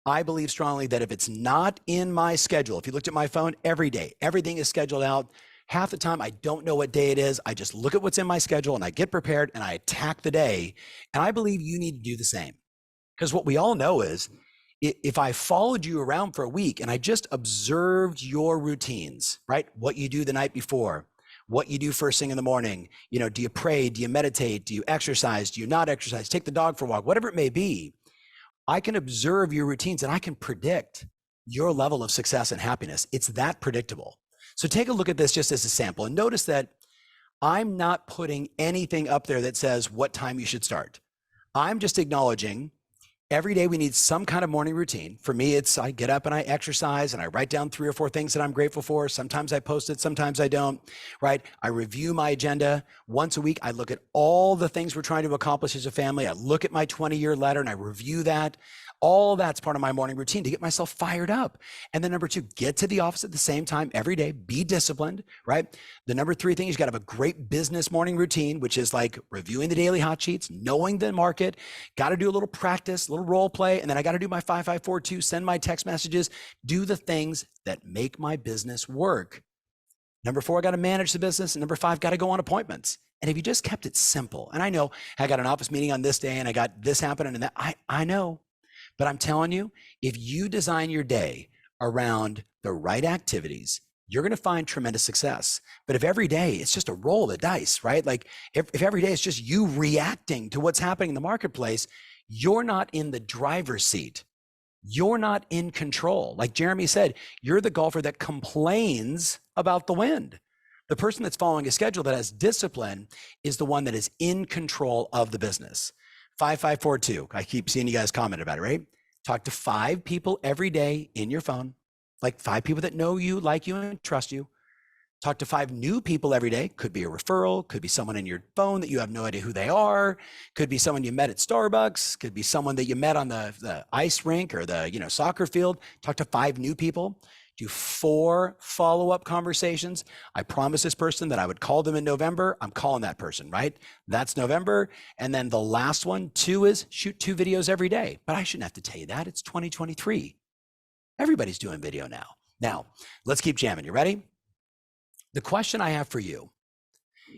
I believe strongly that if it's not in my schedule, if you looked at my phone every day, everything is scheduled out. Half the time, I don't know what day it is. I just look at what's in my schedule and I get prepared and I attack the day. And I believe you need to do the same. Because what we all know is, if I followed you around for a week and I just observed your routines, right? What you do the night before, what you do first thing in the morning, do you pray? Do you meditate? Do you exercise? Do you not exercise? Take the dog for a walk, whatever it may be. I can observe your routines and I can predict your level of success and happiness. It's that predictable. So take a look at this just as a sample and notice that I'm not putting anything up there that says what time you should start. I'm just acknowledging every day we need some kind of morning routine. For me, it's I get up and I exercise and I write down 3 or 4 things that I'm grateful for. Sometimes I post it, sometimes I don't, right? I review my agenda once a week. I look at all the things we're trying to accomplish as a family. I look at my 20-year letter and I review that. All that's part of my morning routine to get myself fired up. And then number 2, get to the office at the same time every day, be disciplined, right? The number 3 thing is you got to have a great business morning routine, which is like reviewing the daily hot sheets, knowing the market, got to do a little practice, a little role play. And then I got to do my 5542, send my text messages, do the things that make my business work. Number 4, I got to manage the business. And number 5, got to go on appointments. And if you just kept it simple, and I know I got an office meeting on this day and I got this happening and that, I know. But I'm telling you, if you design your day around the right activities, you're going to find tremendous success. But if every day it's just a roll of the dice, right? Like if every day it's just you reacting to what's happening in the marketplace, you're not in the driver's seat. You're not in control. Like Jeremy said, you're the golfer that complains about the wind. The person that's following a schedule that has discipline is the one that is in control of the business. 5542. I keep seeing you guys comment about it, right? Talk to 5 people every day in your phone, like 5 people that know you, like you, and trust you. Talk to 5 new people every day. Could be a referral, could be someone in your phone that you have no idea who they are, could be someone you met at Starbucks, could be someone that you met on the ice rink or the soccer field. Talk to 5 new people. Do 4 follow-up conversations. I promised this person that I would call them in November. I'm calling that person, right? That's November. And then the last one, 2, is shoot 2 videos every day. But I shouldn't have to tell you that. It's 2023. Everybody's doing video now. Now, let's keep jamming. You ready? The question I have for you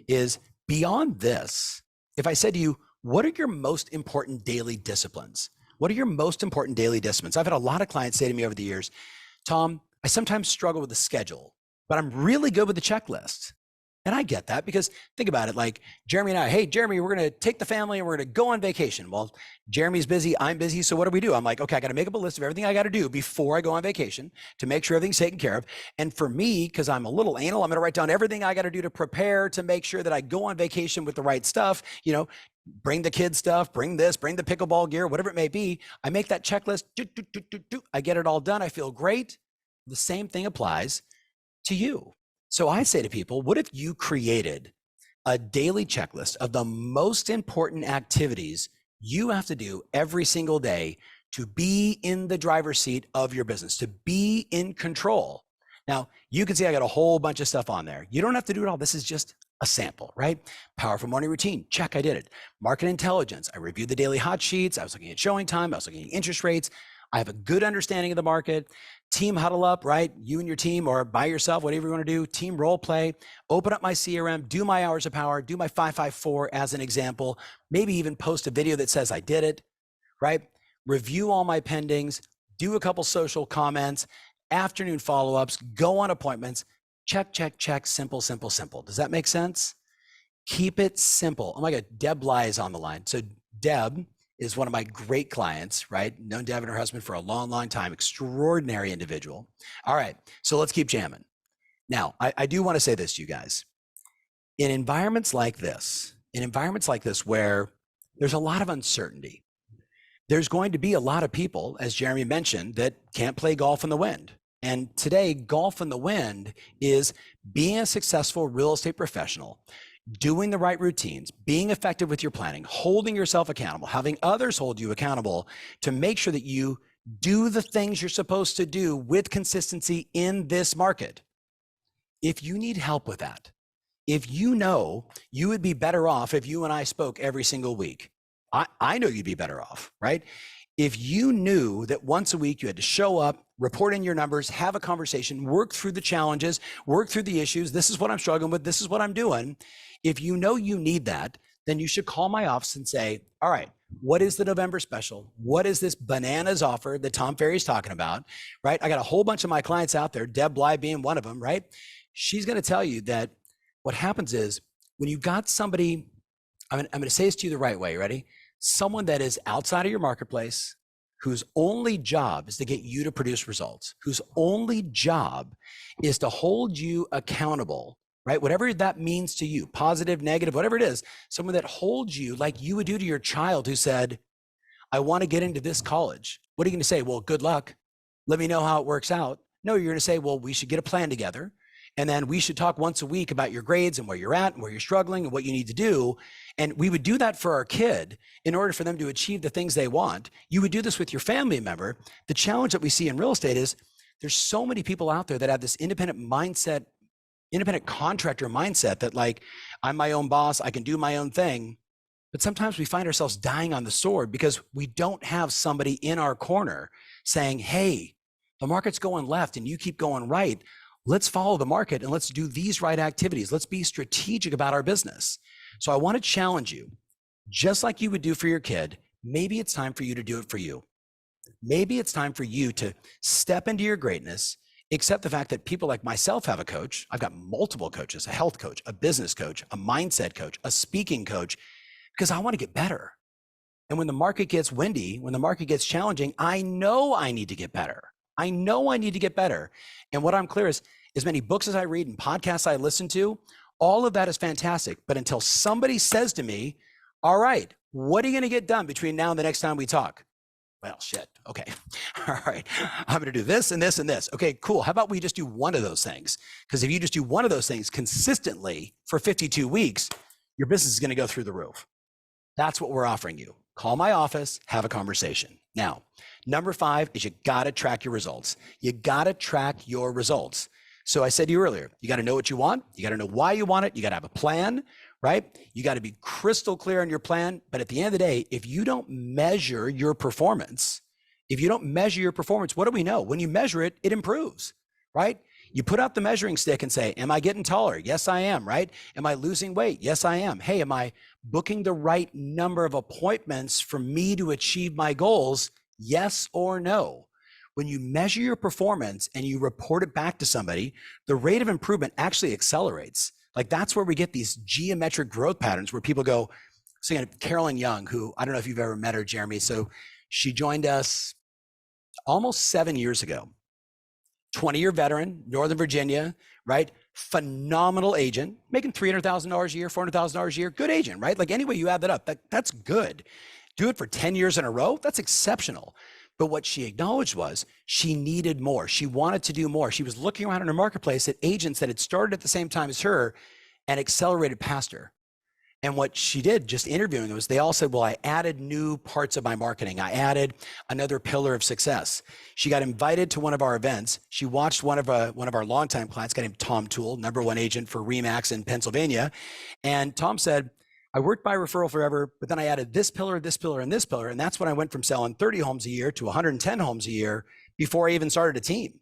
is, beyond this, if I said to you, what are your most important daily disciplines? What are your most important daily disciplines? I've had a lot of clients say to me over the years, Tom, I sometimes struggle with the schedule, but I'm really good with the checklist. And I get that, because think about it, like Jeremy and I, hey, Jeremy, we're going to take the family and we're going to go on vacation. Well, Jeremy's busy, I'm busy. So what do? I'm like, okay, I got to make up a list of everything I got to do before I go on vacation to make sure everything's taken care of. And for me, because I'm a little anal, I'm going to write down everything I got to do to prepare to make sure that I go on vacation with the right stuff, bring the kids stuff, bring this, bring the pickleball gear, whatever it may be. I make that checklist. I get it all done. I feel great. The same thing applies to you. So I say to people, what if you created a daily checklist of the most important activities you have to do every single day to be in the driver's seat of your business, to be in control? Now, you can see I got a whole bunch of stuff on there. You don't have to do it all. This is just a sample, right? Powerful morning routine. Check, I did it. Market intelligence. I reviewed the daily hot sheets. I was looking at showing time. I was looking at interest rates. I have a good understanding of the market. Team huddle up, right? You and your team, or by yourself, whatever you want to do. Team role play, open up my CRM, do my hours of power, do my 554 as an example, maybe even post a video that says I did it, right? Review all my pendings, do a couple social comments, afternoon follow-ups, go on appointments, check, check, check, simple, simple, simple. Does that make sense? Keep it simple. Oh my God, Deb Bly is on the line. So Deb is one of my great clients, right? Known Deb and her husband for a long, long time, extraordinary individual. All right, so let's keep jamming. Now, I do want to say this to you guys. In environments like this where there's a lot of uncertainty, there's going to be a lot of people, as Jeremy mentioned, that can't play golf in the wind. And today, golf in the wind is being a successful real estate professional, doing the right routines, being effective with your planning, holding yourself accountable, having others hold you accountable to make sure that you do the things you're supposed to do with consistency in this market. If you need help with that, if you know you would be better off if you and I spoke every single week, I know you'd be better off, right? If you knew that once a week you had to show up, report in your numbers, have a conversation, work through the challenges, work through the issues, this is what I'm struggling with, this is what I'm doing. If you know you need that, then you should call my office and say, all right, what is the November special? What is this bananas offer that Tom Ferry's talking about, right? I got a whole bunch of my clients out there, Deb Bly being one of them, right? She's going to tell you that what happens is when you've got somebody, I'm going to say this to you the right way, ready? Someone that is outside of your marketplace, whose only job is to get you to produce results, whose only job is to hold you accountable, right? Whatever that means to you, positive, negative, whatever it is, someone that holds you like you would do to your child who said, I want to get into this college. What are you going to say? Well, good luck. Let me know how it works out. No, you're going to say, well, we should get a plan together. And then we should talk once a week about your grades and where you're at and where you're struggling and what you need to do. And we would do that for our kid in order for them to achieve the things they want. You would do this with your family member. The challenge that we see in real estate is there's so many people out there that have this independent mindset, independent contractor mindset that like, I'm my own boss, I can do my own thing. But sometimes we find ourselves dying on the sword because we don't have somebody in our corner saying, hey, the market's going left and you keep going right. Let's follow the market and let's do these right activities. Let's be strategic about our business. So I want to challenge you, just like you would do for your kid, maybe it's time for you to do it for you. maybe it's time for you to step into your greatness, accept the fact that people like myself have a coach. I've got multiple coaches, a health coach, a business coach, a mindset coach, a speaking coach, because I want to get better. And when the market gets windy, when the market gets challenging, I know I need to get better. I know I need to get better. And what I'm clear is, as many books as I read and podcasts I listen to, all of that is fantastic. But until somebody says to me, all right, what are you going to get done between now and the next time we talk? Well, shit. Okay. All right. I'm going to do this and this and this. Okay, cool. How about we just do one of those things? Because if you just do one of those things consistently for 52 weeks, your business is going to go through the roof. That's what we're offering you. Call my office, have a conversation. Now, number 5 is you got to track your results. You got to track your results. So I said to you earlier, you got to know what you want. You got to know why you want it. You got to have a plan, right? You got to be crystal clear on your plan. But at the end of the day, if you don't measure your performance, what do we know? When you measure it, it improves, right? You put out the measuring stick and say, am I getting taller? Yes, I am, right? Am I losing weight? Yes, I am. Hey, am I booking the right number of appointments for me to achieve my goals? Yes or no? When you measure your performance and you report it back to somebody, the rate of improvement actually accelerates. Like that's where we get these geometric growth patterns where people go, so again, Carolyn Young, who I don't know if you've ever met her, Jeremy. So she joined us almost 7 years ago. 20-year veteran, Northern Virginia, right? Phenomenal agent, making $300,000 a year, $400,000 a year, good agent, right? Like any way you add that up, that's good. Do it for 10 years in a row, that's exceptional. But what she acknowledged was she needed more. She wanted to do more. She was looking around in her marketplace at agents that had started at the same time as her and accelerated past her. And what she did, just interviewing them, was they all said, well, I added new parts of my marketing. I added another pillar of success. She got invited to one of our events. She watched one of our longtime clients, a guy named Tom Toole, #1 agent for Remax in Pennsylvania. And Tom said, I worked by referral forever, but then I added this pillar, this pillar, and this pillar. And that's when I went from selling 30 homes a year to 110 homes a year before I even started a team.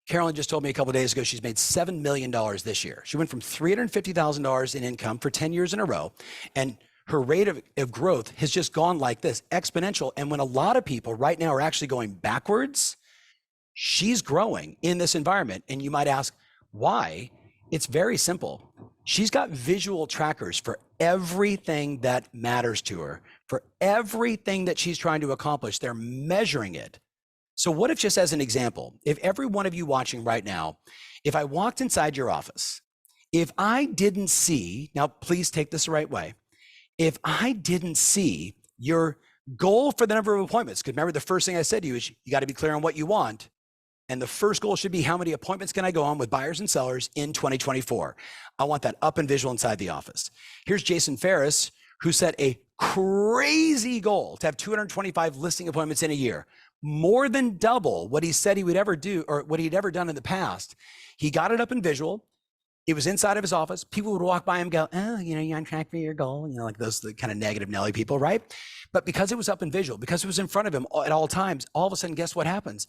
Carolyn just told me a couple of days ago, she's made $7 million this year. She went from $350,000 in income for 10 years in a row. And her rate of growth has just gone like this, exponential. And when a lot of people right now are actually going backwards, she's growing in this environment. And you might ask, why? It's very simple. She's got visual trackers for everything that matters to her, for everything that she's trying to accomplish. They're measuring it. So what if, just as an example, if every one of you watching right now, if I walked inside your office, if I didn't see, now please take this the right way, if I didn't see your goal for the number of appointments, because remember the first thing I said to you is you got to be clear on what you want. And the first goal should be how many appointments can I go on with buyers and sellers in 2024? I want that up and visual inside the office. Here's Jason Ferris, who set a crazy goal to have 225 listing appointments in a year, more than double what he said he would ever do or what he'd ever done in the past. He got it up in visual. It was inside of his office. People would walk by him and go, oh, you're on track for your goal. Like those the kind of negative Nelly people, right? But because it was up in visual, because it was in front of him at all times, all of a sudden, guess what happens?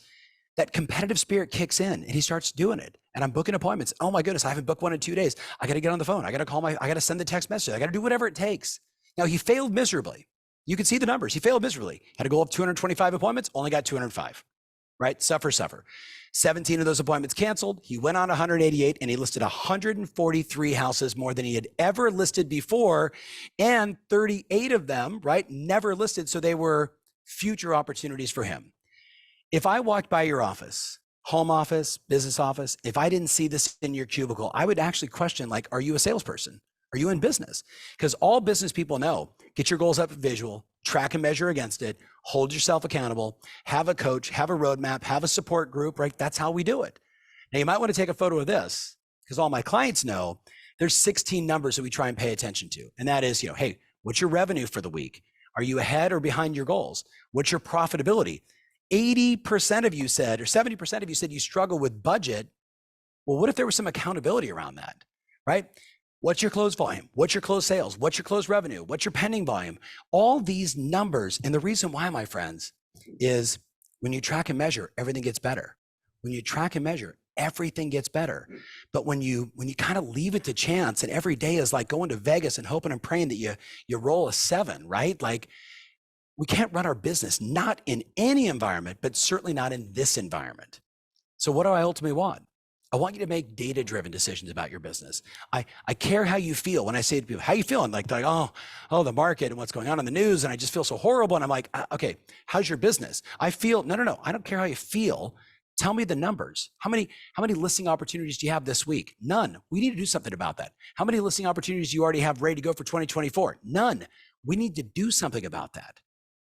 That competitive spirit kicks in and he starts doing it. And I'm booking appointments. Oh my goodness, I haven't booked one in 2 days. I got to get on the phone. I got to call I got to send the text message. I got to do whatever it takes. Now he failed miserably. You can see the numbers. He failed miserably. Had a goal of 225 appointments, only got 205, right? Suffer. 17 of those appointments canceled. He went on 188 and he listed 143 houses, more than he had ever listed before. And 38 of them, right, never listed. So they were future opportunities for him. If I walked by your office, home office, business office, if I didn't see this in your cubicle, I would actually question, like, are you a salesperson? Are you in business? Because all business people know, get your goals up visual, track and measure against it, hold yourself accountable, have a coach, have a roadmap, have a support group, right? That's how we do it. Now you might want to take a photo of this because all my clients know there's 16 numbers that we try and pay attention to. And that is, hey, what's your revenue for the week? Are you ahead or behind your goals? What's your profitability? 80% of you said, or 70% of you said you struggle with budget. Well, what if there was some accountability around that, right? What's your close volume? What's your close sales? What's your close revenue? What's your pending volume? All these numbers. And the reason why, my friends, is when you track and measure, everything gets better. When you track and measure, everything gets better. But when you kind of leave it to chance and every day is like going to Vegas and hoping and praying that you roll a 7, right? Like we can't run our business, not in any environment, but certainly not in this environment. So what do I ultimately want? I want you to make data-driven decisions about your business. I care how you feel. When I say to people, how you feeling? Like, oh, the market and what's going on in the news, and I just feel so horrible. And I'm like, okay, how's your business? I feel, no. I don't care how you feel. Tell me the numbers. How many listing opportunities do you have this week? None. We need to do something about that. How many listing opportunities do you already have ready to go for 2024? None. We need to do something about that.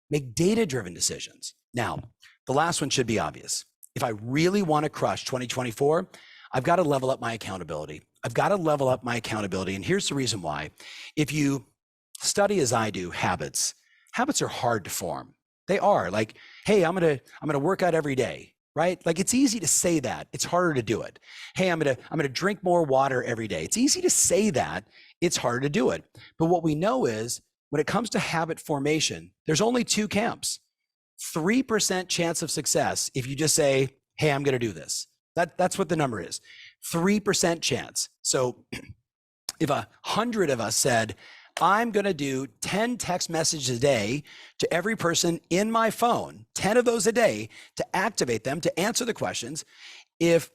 Make data-driven decisions. Now, the last one should be obvious. If I really want to crush 2024, I've got to level up my accountability. And here's the reason why. If you study as I do habits are hard to form. They are. Like, hey, I'm gonna work out every day, right? Like, it's easy to say that. It's harder to do it. Hey, I'm gonna drink more water every day. It's easy to say that. It's harder to do it. But what we know is, when it comes to habit formation, there's only two camps. 3% chance of success if you just say, hey, I'm going to do this. That's what the number is. 3% chance. So if 100 of us said, I'm going to do 10 text messages a day to every person in my phone, 10 of those a day, to activate them, to answer the questions. If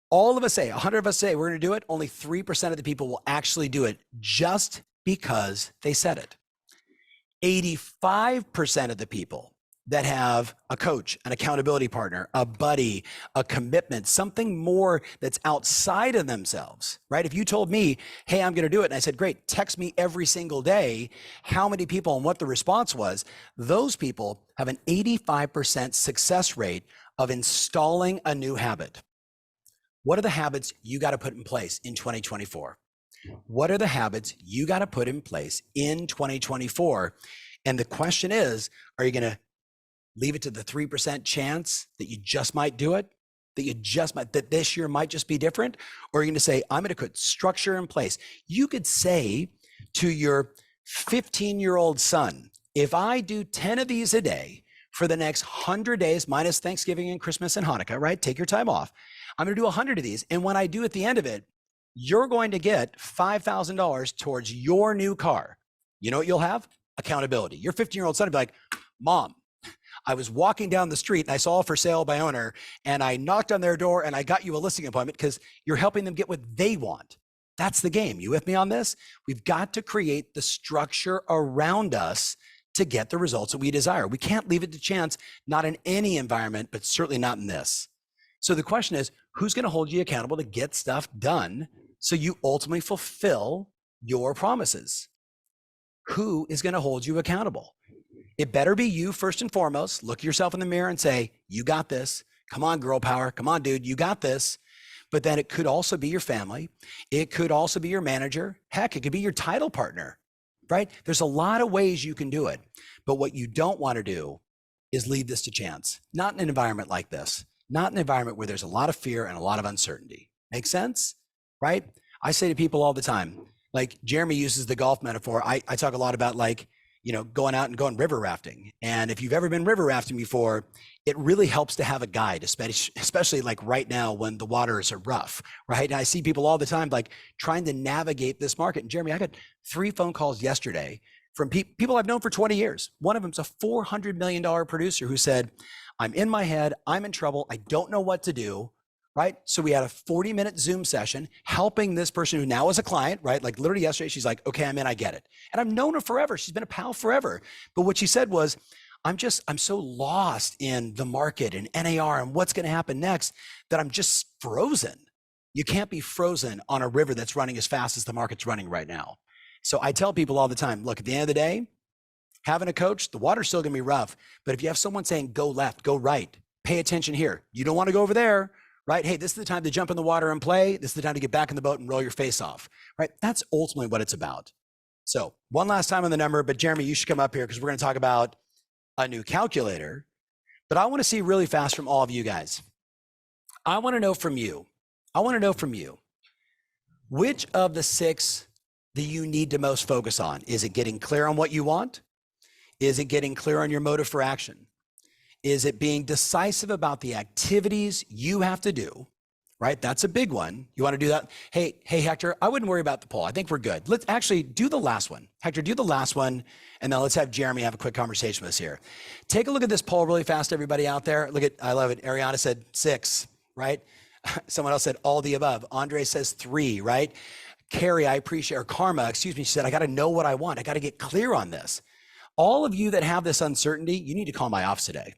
all of us say, 100 of us say we're going to do it, only 3% of the people will actually do it just because they said it. 85% of the people that have a coach, an accountability partner, a buddy, a commitment, something more that's outside of themselves, right? If you told me, hey, I'm going to do it, and I said, great, text me every single day, how many people and what the response was, those people have an 85% success rate of installing a new habit. What are the habits you got to put in place in 2024? What are the habits you got to put in place in 2024? And the question is, are you going to leave it to the 3% chance that you just might do it, that this year might just be different? Or are you going to say, I'm going to put structure in place? You could say to your 15-year-old son, if I do 10 of these a day for the next 100 days, minus Thanksgiving and Christmas and Hanukkah, right? Take your time off. I'm going to do 100 of these. And when I do at the end of it, you're going to get $5,000 towards your new car. You know what you'll have? Accountability. Your 15-year-old son will be like, Mom, I was walking down the street and I saw a for sale by owner and I knocked on their door and I got you a listing appointment, because you're helping them get what they want. That's the game. You with me on this? We've got to create the structure around us to get the results that we desire. We can't leave it to chance, not in any environment, but certainly not in this. So the question is, who's going to hold you accountable to get stuff done so you ultimately fulfill your promises? Who is going to hold you accountable? It better be you first and foremost. Look yourself in the mirror and say, you got this. Come on, girl power. Come on, dude, you got this. But then it could also be your family. It could also be your manager. Heck, it could be your title partner, right? There's a lot of ways you can do it. But what you don't want to do is leave this to chance. Not in an environment like this. Not in an environment where there's a lot of fear and a lot of uncertainty. Make sense? Right? I say to people all the time, like Jeremy uses the golf metaphor. I talk a lot about, like, going out and going river rafting. And if you've ever been river rafting before, it really helps to have a guide, especially like right now when the waters are rough, right? And I see people all the time, like, trying to navigate this market. And Jeremy, I got 3 phone calls yesterday from people I've known for 20 years. One of them's a $400 million producer who said, I'm in my head, I'm in trouble, I don't know what to do, right? So we had a 40-minute Zoom session helping this person who now is a client, right? Like literally yesterday, she's like, okay, I'm in, I get it. And I've known her forever. She's been a pal forever. But what she said was, I'm so lost in the market and NAR and what's going to happen next that I'm just frozen. You can't be frozen on a river that's running as fast as the market's running right now. So I tell people all the time, look, at the end of the day, having a coach, the water's still going to be rough. But if you have someone saying, go left, go right, pay attention here. You don't want to go over there, right? Hey, this is the time to jump in the water and play. This is the time to get back in the boat and roll your face off, right? That's ultimately what it's about. So one last time on the number, but Jeremy, you should come up here because we're going to talk about a new calculator. But I want to see really fast from all of you guys. I want to know from you, which of the 6 do you need to most focus on? Is it getting clear on what you want? Is it getting clear on your motive for action? Is it being decisive about the activities you have to do, right? That's a big one. You want to do that? Hey, Hector, I wouldn't worry about the poll. I think we're good. Let's actually do the last one. Hector, do the last one, and then let's have Jeremy have a quick conversation with us here. Take a look at this poll really fast, everybody out there. Look at, I love it. Ariana said 6, right? Someone else said all the above. Andre says 3, right? Carrie, I appreciate, or Karma, excuse me, she said, I got to know what I want. I got to get clear on this. All of you that have this uncertainty, you need to call my office today.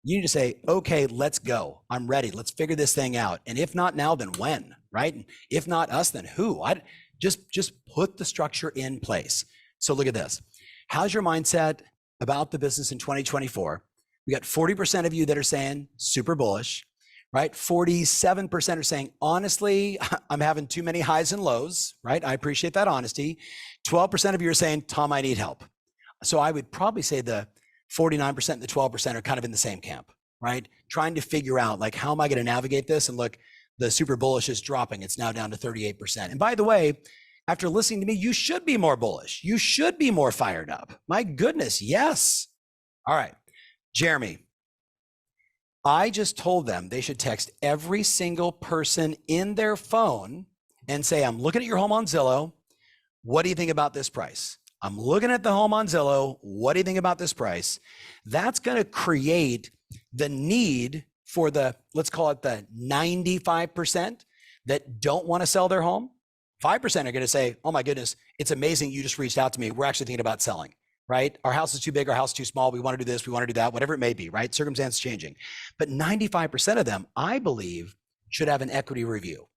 You need to say, okay, let's go. I'm ready. Let's figure this thing out. And if not now, then when, right? And if not us, then who? Just put the structure in place. So look at this. How's your mindset about the business in 2024? We got 40% of you that are saying super bullish, right? 47% are saying, honestly, I'm having too many highs and lows, right? I appreciate that honesty. 12% of you are saying, Tom, I need help. So I would probably say the 49% and the 12% are kind of in the same camp, right? Trying to figure out, like, how am I going to navigate this? And look, the super bullish is dropping. It's now down to 38%. And by the way, after listening to me, you should be more bullish. You should be more fired up. My goodness, yes. All right, Jeremy, I just told them they should text every single person in their phone and say, I'm looking at your home on Zillow. What do you think about this price? I'm looking at the home on Zillow. What do you think about this price? That's going to create the need for the, let's call it the 95% that don't want to sell their home. 5% are going to say, oh my goodness, it's amazing you just reached out to me. We're actually thinking about selling, right? Our house is too big, our house is too small. We want to do this, we want to do that, whatever it may be, right? Circumstances changing. But 95% of them, I believe, should have an equity review.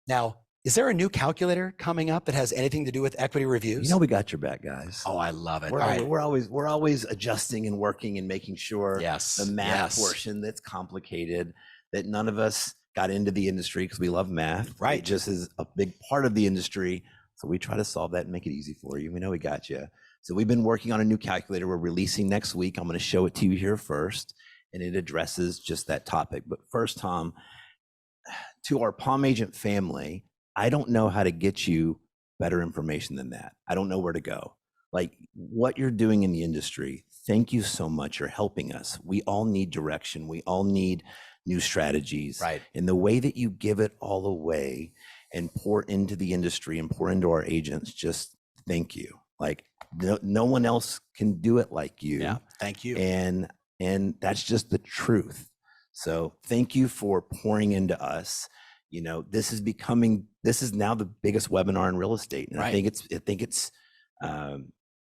Now, is there a new calculator coming up that has anything to do with equity reviews? You know, we got your back, guys. Oh, I love it. We're always adjusting and working and making sure the math portion that's complicated, that none of us got into the industry because we love math. Right. It just is a big part of the industry. So we try to solve that and make it easy for you. We know we got you. So we've been working on a new calculator we're releasing next week. I'm going to show it to you here first, and it addresses just that topic. But first, Tom, to our PalmAgent family, I don't know how to get you better information than that. I don't know where to go. Like, what you're doing in the industry, thank you so much. You're helping us. We all need direction. We all need new strategies. Right. And the way that you give it all away and pour into the industry and pour into our agents, just thank you. Like, no one else can do it like you. Yeah, thank you. And that's just the truth. So thank you for pouring into us. You know, this is now the biggest webinar in real estate. And right. I think it's,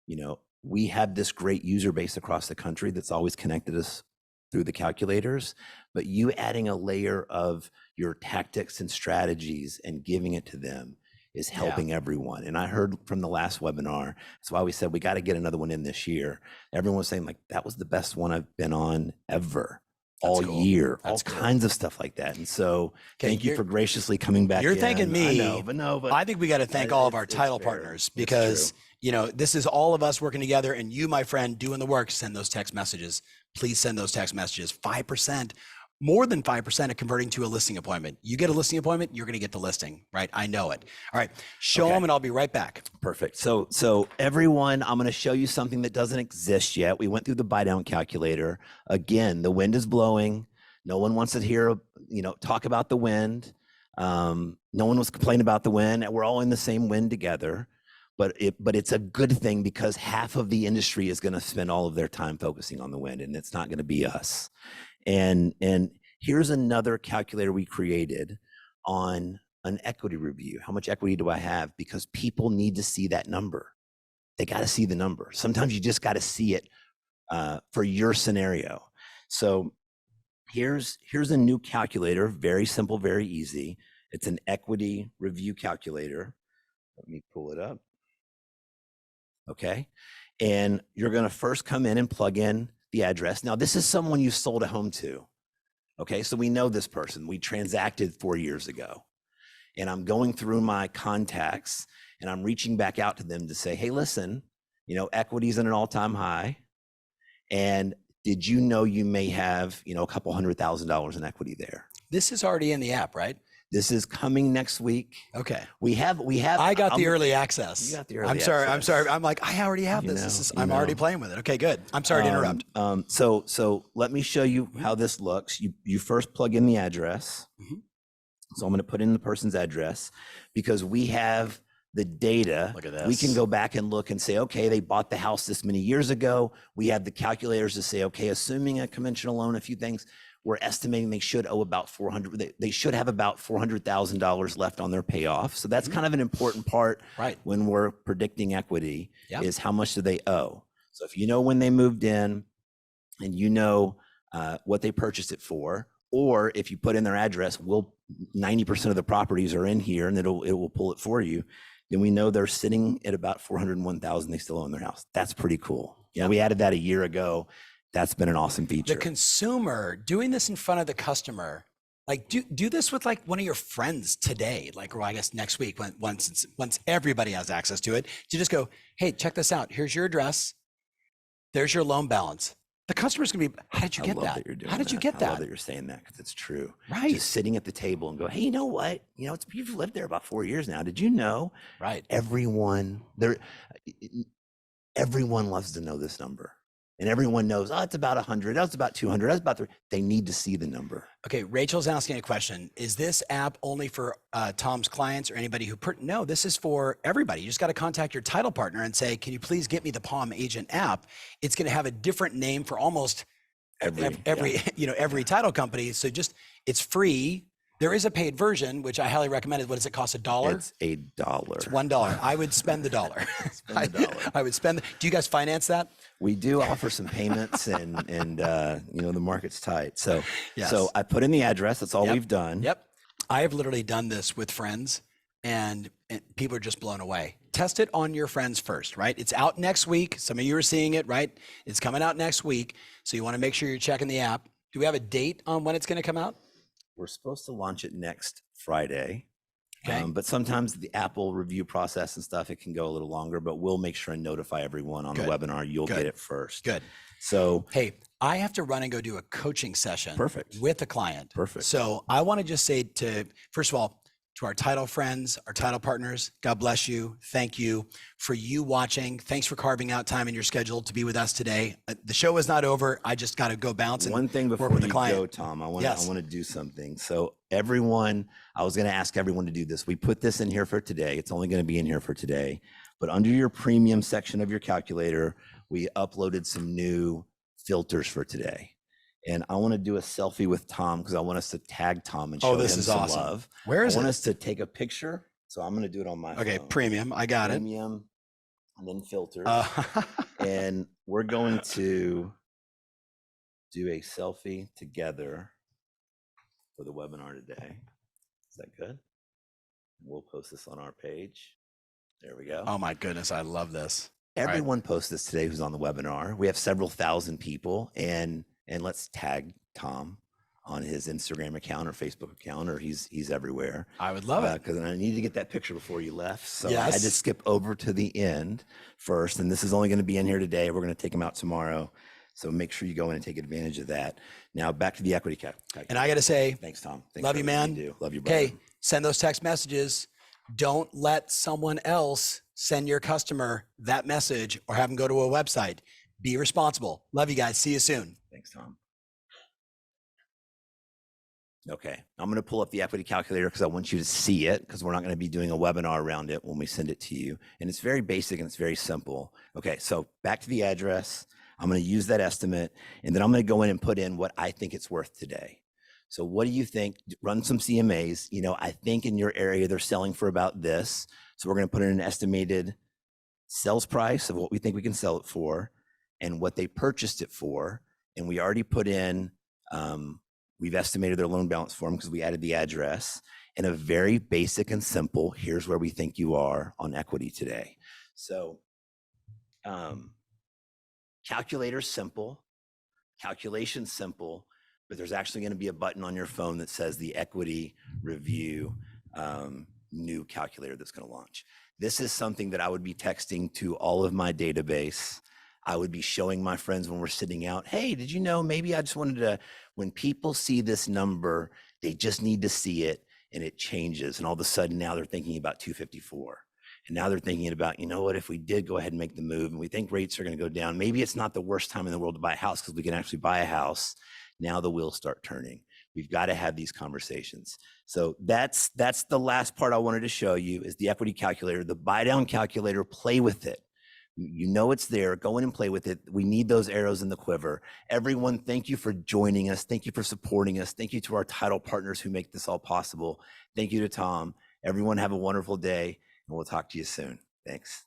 you know, we have this great user base across the country that's always connected us through the calculators, but you adding a layer of your tactics and strategies and giving it to them is helping everyone. And I heard from the last webinar, that's why we said we got to get another one in this year. Everyone was saying, like, that was the best one I've been on ever. All year, all kinds of stuff like that. And so thank you for graciously coming back. You're thanking me. I know, but I think we got to thank all of our title partners, because, you know, this is all of us working together, and you, my friend, doing the work. Send those text messages. Please send those text messages. 5%, more than 5% of converting to a listing appointment. You get a listing appointment, you're going to get the listing, right? I know it. All right, show them and I'll be right back. Perfect. So everyone, I'm going to show you something that doesn't exist yet. We went through the buy down calculator. Again, the wind is blowing. No one wants to hear, talk about the wind. No one was complaining about the wind. We're all in the same wind together. But it's a good thing, because half of the industry is going to spend all of their time focusing on the wind, and it's not going to be us. And here's another calculator we created on an equity review. How much equity do I have? Because people need to see that number. They got to see the number. Sometimes you just got to see it for your scenario. So here's a new calculator, very simple, very easy. It's an equity review calculator. Let me pull it up. Okay. And you're going to first come in and plug in the address. Now, this is someone you sold a home to. Okay. So we know this person. We transacted 4 years ago. And I'm going through my contacts and I'm reaching back out to them to say, hey, listen, equity's at an all-time high. And did you know you may have, a couple $100,000 in equity there? This is already in the app, right? This is coming next week. Okay. We have. I got the early access. You got the early access. I'm sorry. I'm like, I already have this. I'm already playing with it. Okay, good. I'm sorry to interrupt. So let me show you how this looks. You first plug in the address. So I'm going to put in the person's address because we have the data. Look at this. We can go back and look and say, okay, they bought the house this many years ago. We have the calculators to say, okay, assuming a conventional loan, a few things, we're estimating they should owe about they should have about $400,000 left on their payoff. So that's kind of an important part when we're predicting equity is how much do they owe. So if you know when they moved in and you know what they purchased it for, or if you put in their address, 90% of the properties are in here and it will pull it for you. Then we know they're sitting at about $401,000. They still own their house. That's pretty cool. Yeah, we added that a year ago. That's been an awesome feature. The consumer doing this in front of the customer, like do this with like one of your friends today, like, or I guess next week once everybody has access to it. You just go, hey, check this out. Here's your address. There's your loan balance. The customer's gonna be, how did you get that? How did you get that? I love that you're saying that because it's true. Right. Just sitting at the table and go, hey, you know what? You know, you've lived there about 4 years now. Did you know? Right. Everyone loves to know this number. And everyone knows, oh, it's about 100. That's about 200. That's about 300. They need to see the number. Okay, Rachel's asking a question. Is this app only for Tom's clients or anybody who no, this is for everybody. You just got to contact your title partner and say, can you please get me the PalmAgent app? It's going to have a different name for almost every title company. So it's free. There is a paid version, which I highly recommend. What does it cost? $1? It's $1. It's $1. I would spend the dollar. I would spend. Do you guys finance that? We do offer some payments, and you know the market's tight. So yes. So I put in the address. That's all we've done. Yep. I have literally done this with friends, and people are just blown away. Test it on your friends first, right? It's out next week. Some of you are seeing it, right? It's coming out next week, so you want to make sure you're checking the app. Do we have a date on when it's going to come out? We're supposed to launch it next Friday. Okay. But sometimes the Apple review process and stuff, it can go a little longer, but we'll make sure and notify everyone on the webinar. You'll get it first. Good. So, hey, I have to run and go do a coaching session with a client. Perfect. So I want to just say first of all, to our title friends, our title partners, God bless you. Thank you for you watching. Thanks for carving out time in your schedule to be with us today. The show is not over. I just got to go bounce and one thing before work with you the client. go, Tom, I want to do something. So everyone, I was going to ask everyone to do this. We put this in here for today. It's only going to be in here for today. But under your premium section of your calculator, we uploaded some new filters for today. And I want to do a selfie with Tom because I want us to tag Tom and show him some love. Where is it? I want us to take a picture. So I'm going to do it on my phone. Premium. I got Premium, and then filters. And we're going to do a selfie together for the webinar today. Is that good? We'll post this on our page. There we go. Oh my goodness. I love this. Everyone posts this today who's on the webinar. We have several thousand people, and let's tag Tom on his Instagram account or Facebook account, or he's everywhere. I would love it. Because I needed to get that picture before you left. So I had to skip over to the end first. And this is only going to be in here today. We're going to take them out tomorrow. So make sure you go in and take advantage of that. Now back to the equity cap. And I got to say, thanks, Tom. Love you, man. Love you, brother. Okay, send those text messages. Don't let someone else send your customer that message or have them go to a website. Be responsible. Love you guys. See you soon. Thanks, Tom. Okay, I'm going to pull up the equity calculator because I want you to see it, because we're not going to be doing a webinar around it when we send it to you. And it's very basic and it's very simple. Okay, so back to the address. I'm going to use that estimate, and then I'm going to go in and put in what I think it's worth today. So what do you think? Run some CMAs. You know, I think in your area they're selling for about this. So we're going to put in an estimated sales price of what we think we can sell it for and what they purchased it for. And we already put in, we've estimated their loan balance for them because we added the address, and a very basic and simple, here's where we think you are on equity today. So calculator's simple, calculation's simple, but there's actually going to be a button on your phone that says the equity review new calculator that's going to launch. This is something that I would be texting to all of my database. I would be showing my friends when we're sitting out, hey, did you know, maybe I just wanted to, when people see this number, they just need to see it and it changes. And all of a sudden now they're thinking about 254. And now they're thinking about, you know what, if we did go ahead and make the move and we think rates are going to go down, maybe it's not the worst time in the world to buy a house because we can actually buy a house. Now the wheels start turning. We've got to have these conversations. So that's the last part I wanted to show you is the equity calculator, the buy down calculator. Play with it. You know it's there. Go in and play with it. We need those arrows in the quiver. Everyone, thank you for joining us. Thank you for supporting us. Thank you to our title partners who make this all possible. Thank you to Tom. Everyone have a wonderful day, and we'll talk to you soon. Thanks.